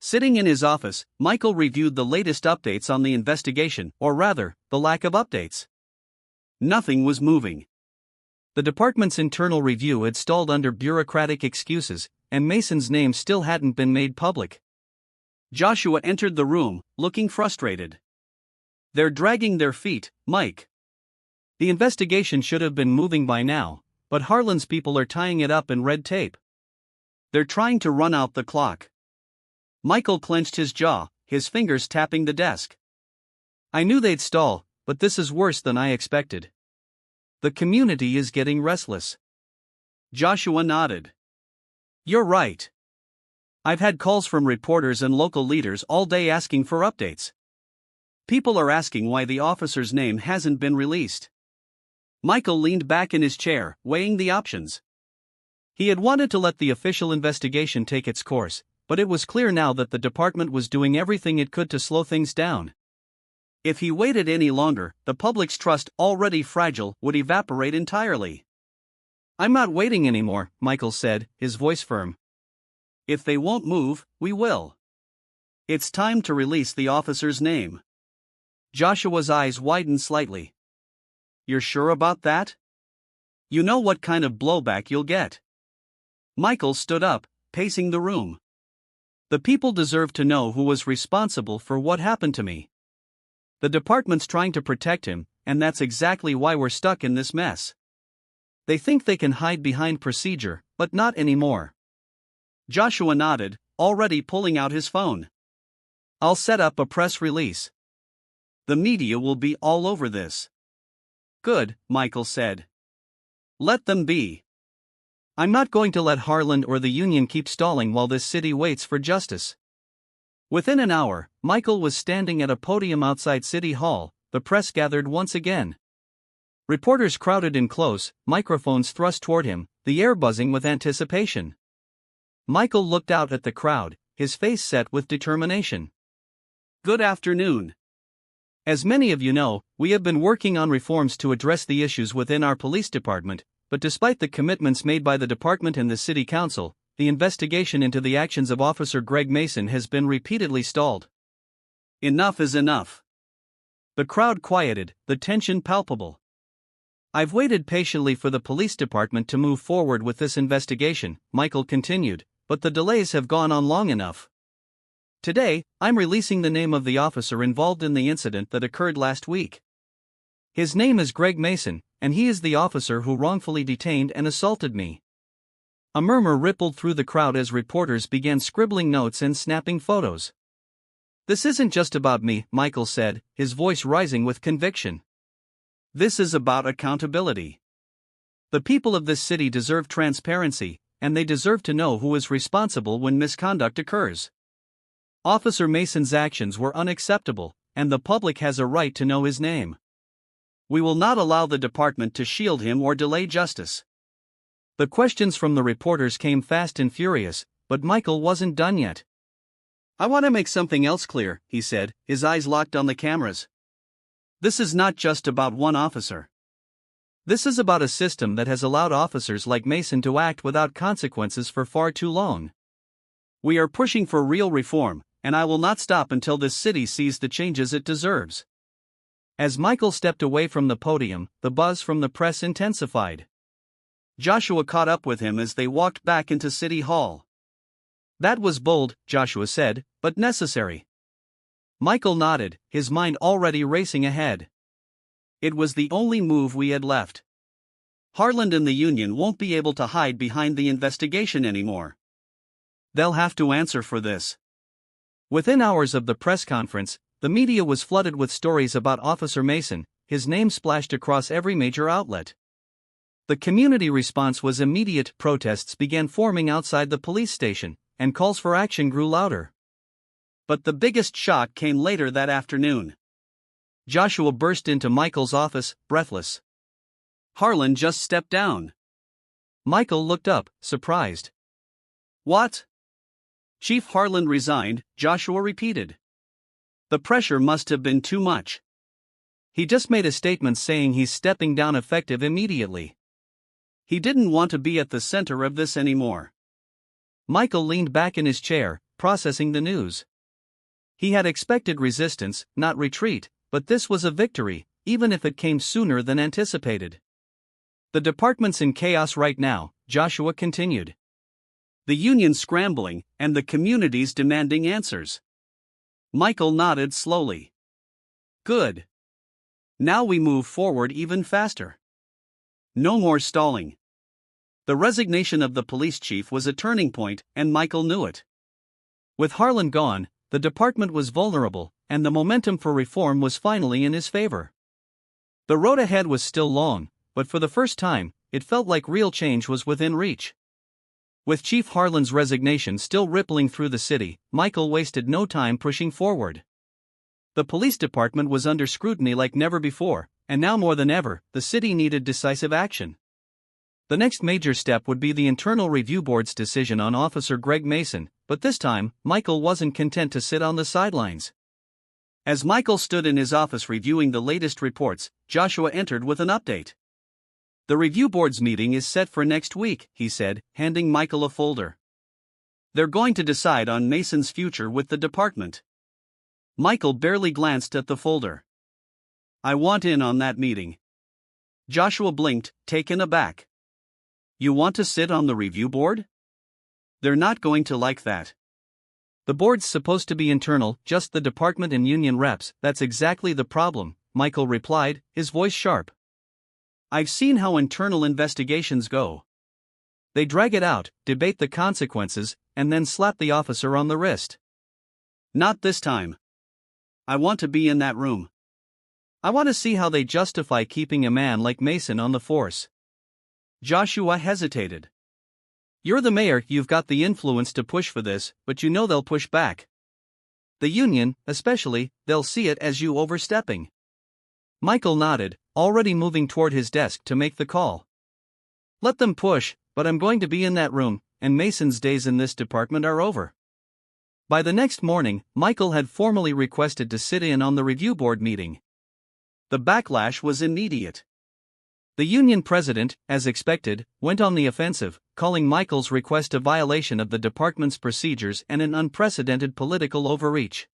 Sitting in his office, Michael reviewed the latest updates on the investigation, or rather, the lack of updates. Nothing was moving. The department's internal review had stalled under bureaucratic excuses, and Mason's name still hadn't been made public. Joshua entered the room, looking frustrated. "They're dragging their feet, Mike. The investigation should have been moving by now, but Harlan's people are tying it up in red tape. They're trying to run out the clock." Michael clenched his jaw, his fingers tapping the desk. "I knew they'd stall, but this is worse than I expected. The community is getting restless." Joshua nodded. "You're right. I've had calls from reporters and local leaders all day asking for updates. People are asking why the officer's name hasn't been released." Michael leaned back in his chair, weighing the options. He had wanted to let the official investigation take its course, but it was clear now that the department was doing everything it could to slow things down. If he waited any longer, the public's trust, already fragile, would evaporate entirely. "I'm not waiting anymore," Michael said, his voice firm. "If they won't move, we will. It's time to release the officer's name." Joshua's eyes widened slightly. "You're sure about that? You know what kind of blowback you'll get." Michael stood up, pacing the room. "The people deserve to know who was responsible for what happened to me. The department's trying to protect him, and that's exactly why we're stuck in this mess. They think they can hide behind procedure, but not anymore." Joshua nodded, already pulling out his phone. "I'll set up a press release. The media will be all over this." "Good," Michael said. "Let them be. I'm not going to let Harland or the union keep stalling while this city waits for justice." Within an hour, Michael was standing at a podium outside City Hall. The press gathered once again. Reporters crowded in close, microphones thrust toward him, the air buzzing with anticipation. Michael looked out at the crowd, his face set with determination. "Good afternoon. As many of you know, we have been working on reforms to address the issues within our police department, but despite the commitments made by the department and the city council, the investigation into the actions of Officer Greg Mason has been repeatedly stalled. Enough is enough." The crowd quieted, the tension palpable. "I've waited patiently for the police department to move forward with this investigation," Michael continued, "but the delays have gone on long enough. Today, I'm releasing the name of the officer involved in the incident that occurred last week. His name is Greg Mason, and he is the officer who wrongfully detained and assaulted me." A murmur rippled through the crowd as reporters began scribbling notes and snapping photos. "This isn't just about me," Michael said, his voice rising with conviction. "This is about accountability. The people of this city deserve transparency, and they deserve to know who is responsible when misconduct occurs. Officer Mason's actions were unacceptable, and the public has a right to know his name. We will not allow the department to shield him or delay justice." The questions from the reporters came fast and furious, but Michael wasn't done yet. "I want to make something else clear," he said, his eyes locked on the cameras. "This is not just about one officer. This is about a system that has allowed officers like Mason to act without consequences for far too long. We are pushing for real reform, and I will not stop until this city sees the changes it deserves." As Michael stepped away from the podium, the buzz from the press intensified. Joshua caught up with him as they walked back into City Hall. "That was bold," Joshua said, "but necessary." Michael nodded, his mind already racing ahead. It was the only move we had left. Harland and the union won't be able to hide behind the investigation anymore. They'll have to answer for this. Within hours of the press conference, the media was flooded with stories about Officer Mason, his name splashed across every major outlet. The community response was immediate. Protests began forming outside the police station, and calls for action grew louder. But the biggest shock came later that afternoon. Joshua burst into Michael's office, breathless. "Harland just stepped down." Michael looked up, surprised. "What?" "Chief Harland resigned," Joshua repeated. "The pressure must have been too much. He just made a statement saying he's stepping down effective immediately. He didn't want to be at the center of this anymore." Michael leaned back in his chair, processing the news. He had expected resistance, not retreat, but this was a victory, even if it came sooner than anticipated. "The department's in chaos right now," Joshua continued. "The union's scrambling, and the community's demanding answers." Michael nodded slowly. "Good. Now we move forward even faster. No more stalling." The resignation of the police chief was a turning point, and Michael knew it. With Harland gone, the department was vulnerable, and the momentum for reform was finally in his favor. The road ahead was still long, but for the first time, it felt like real change was within reach. With Chief Harland's resignation still rippling through the city, Michael wasted no time pushing forward. The police department was under scrutiny like never before, and now more than ever, the city needed decisive action. The next major step would be the Internal Review Board's decision on Officer Greg Mason, but this time, Michael wasn't content to sit on the sidelines. As Michael stood in his office reviewing the latest reports, Joshua entered with an update. "The Review Board's meeting is set for next week," he said, handing Michael a folder. "They're going to decide on Mason's future with the department." Michael barely glanced at the folder. "I want in on that meeting." Joshua blinked, taken aback. "You want to sit on the review board? They're not going to like that." "The board's supposed to be internal, just the department and union reps." "That's exactly the problem," Michael replied, his voice sharp. "I've seen how internal investigations go. They drag it out, debate the consequences, and then slap the officer on the wrist. Not this time. I want to be in that room. I want to see how they justify keeping a man like Mason on the force." Joshua hesitated. "You're the mayor, you've got the influence to push for this, but you know they'll push back. The union, especially, they'll see it as you overstepping." Michael nodded, already moving toward his desk to make the call. "Let them push, but I'm going to be in that room, and Mason's days in this department are over." By the next morning, Michael had formally requested to sit in on the review board meeting. The backlash was immediate. The union president, as expected, went on the offensive, calling Michael's request a violation of the department's procedures and an unprecedented political overreach.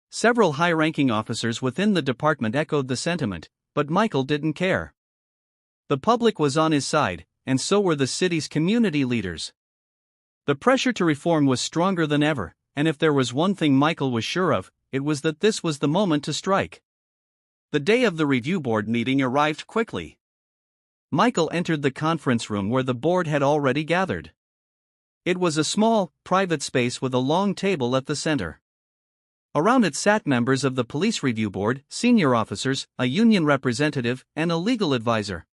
Several high-ranking officers within the department echoed the sentiment, but Michael didn't care. The public was on his side, and so were the city's community leaders. The pressure to reform was stronger than ever, and if there was one thing Michael was sure of, it was that this was the moment to strike. The day of the review board meeting arrived quickly. Michael entered the conference room where the board had already gathered. It was a small, private space with a long table at the center. Around it sat members of the police review board, senior officers, a union representative, and a legal advisor.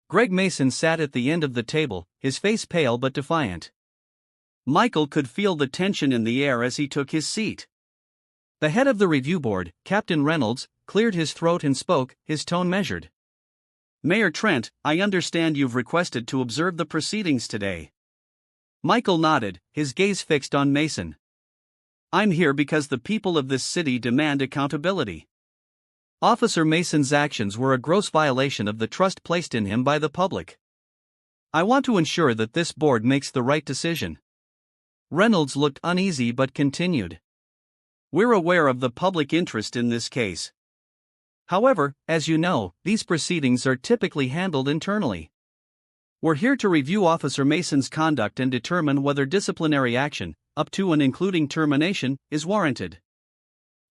Greg Mason sat at the end of the table, his face pale but defiant. Michael could feel the tension in the air as he took his seat. The head of the review board, Captain Reynolds, cleared his throat and spoke, his tone measured. "Mayor Trent, I understand you've requested to observe the proceedings today." Michael nodded, his gaze fixed on Mason. "I'm here because the people of this city demand accountability. Officer Mason's actions were a gross violation of the trust placed in him by the public. I want to ensure that this board makes the right decision." Reynolds looked uneasy but continued. We're aware of the public interest in this case. However, as you know, these proceedings are typically handled internally. We're here to review Officer Mason's conduct and determine whether disciplinary action, up to and including termination, is warranted.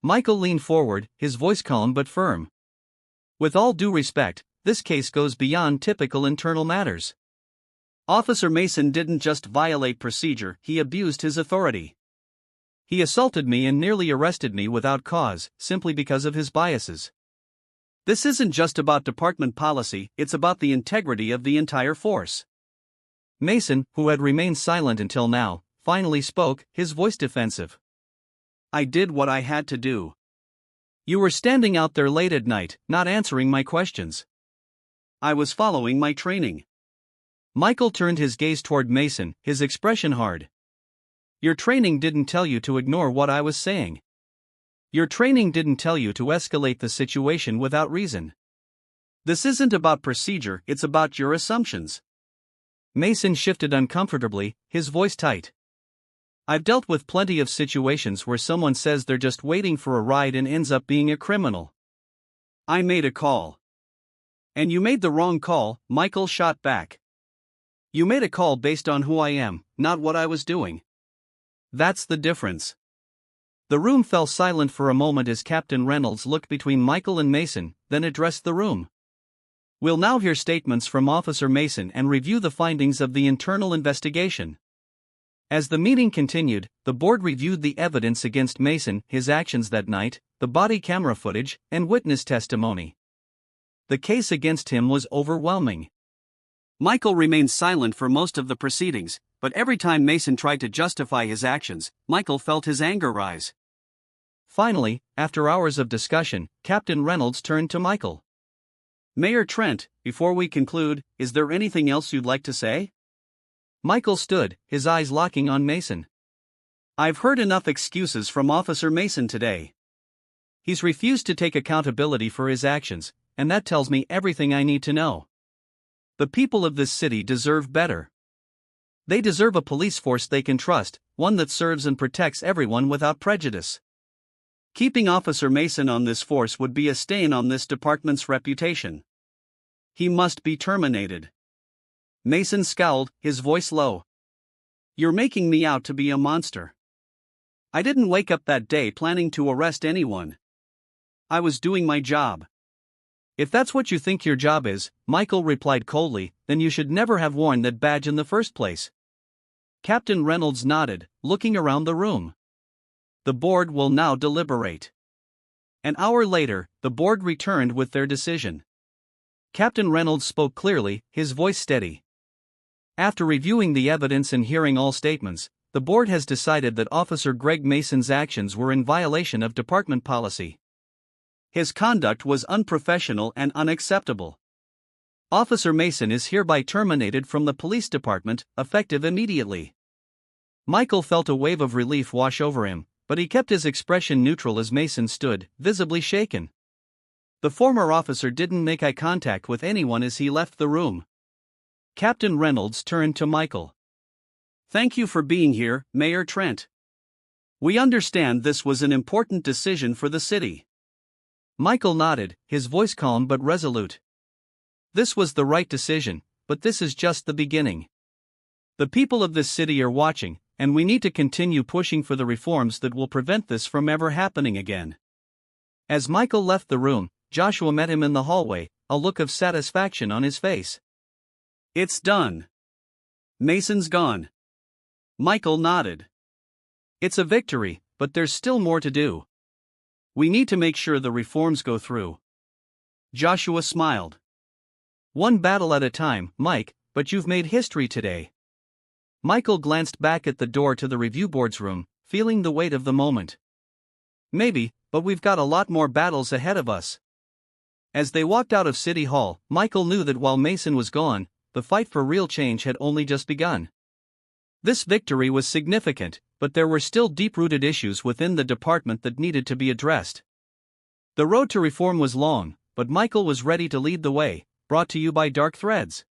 Michael leaned forward, his voice calm but firm. With all due respect, this case goes beyond typical internal matters. Officer Mason didn't just violate procedure, he abused his authority. He assaulted me and nearly arrested me without cause, simply because of his biases. This isn't just about department policy, it's about the integrity of the entire force. Mason, who had remained silent until now, finally spoke, his voice defensive. I did what I had to do. You were standing out there late at night, not answering my questions. I was following my training. Michael turned his gaze toward Mason, his expression hard. Your training didn't tell you to ignore what I was saying. Your training didn't tell you to escalate the situation without reason. This isn't about procedure, it's about your assumptions. Mason shifted uncomfortably, his voice tight. I've dealt with plenty of situations where someone says they're just waiting for a ride and ends up being a criminal. I made a call. And you made the wrong call, Michael shot back. You made a call based on who I am, not what I was doing. That's the difference. The room fell silent for a moment as Captain Reynolds looked between Michael and Mason, then addressed the room. We'll now hear statements from Officer Mason and review the findings of the internal investigation. As the meeting continued, the board reviewed the evidence against Mason, his actions that night, the body camera footage, and witness testimony. The case against him was overwhelming. Michael remained silent for most of the proceedings, but every time Mason tried to justify his actions, Michael felt his anger rise. Finally, after hours of discussion, Captain Reynolds turned to Michael. Mayor Trent, before we conclude, is there anything else you'd like to say? Michael stood, his eyes locking on Mason. I've heard enough excuses from Officer Mason today. He's refused to take accountability for his actions, and that tells me everything I need to know. The people of this city deserve better. They deserve a police force they can trust, one that serves and protects everyone without prejudice. Keeping Officer Mason on this force would be a stain on this department's reputation. He must be terminated. Mason scowled, his voice low. You're making me out to be a monster. I didn't wake up that day planning to arrest anyone. I was doing my job. If that's what you think your job is, Michael replied coldly, then you should never have worn that badge in the first place. Captain Reynolds nodded, looking around the room. The board will now deliberate. An hour later, the board returned with their decision. Captain Reynolds spoke clearly, his voice steady. After reviewing the evidence and hearing all statements, the board has decided that Officer Greg Mason's actions were in violation of department policy. His conduct was unprofessional and unacceptable. Officer Mason is hereby terminated from the police department, effective immediately. Michael felt a wave of relief wash over him, but he kept his expression neutral as Mason stood, visibly shaken. The former officer didn't make eye contact with anyone as he left the room. Captain Reynolds turned to Michael. Thank you for being here, Mayor Trent. We understand this was an important decision for the city. Michael nodded, his voice calm but resolute. This was the right decision, but this is just the beginning. The people of this city are watching, and we need to continue pushing for the reforms that will prevent this from ever happening again. As Michael left the room, Joshua met him in the hallway, a look of satisfaction on his face. It's done. Mason's gone. Michael nodded. It's a victory, but there's still more to do. We need to make sure the reforms go through. Joshua smiled. One battle at a time, Mike, but you've made history today. Michael glanced back at the door to the review board's room, feeling the weight of the moment. Maybe, but we've got a lot more battles ahead of us. As they walked out of City Hall, Michael knew that while Mason was gone, the fight for real change had only just begun. This victory was significant, but there were still deep-rooted issues within the department that needed to be addressed. The road to reform was long, but Michael was ready to lead the way, brought to you by Dark Threads.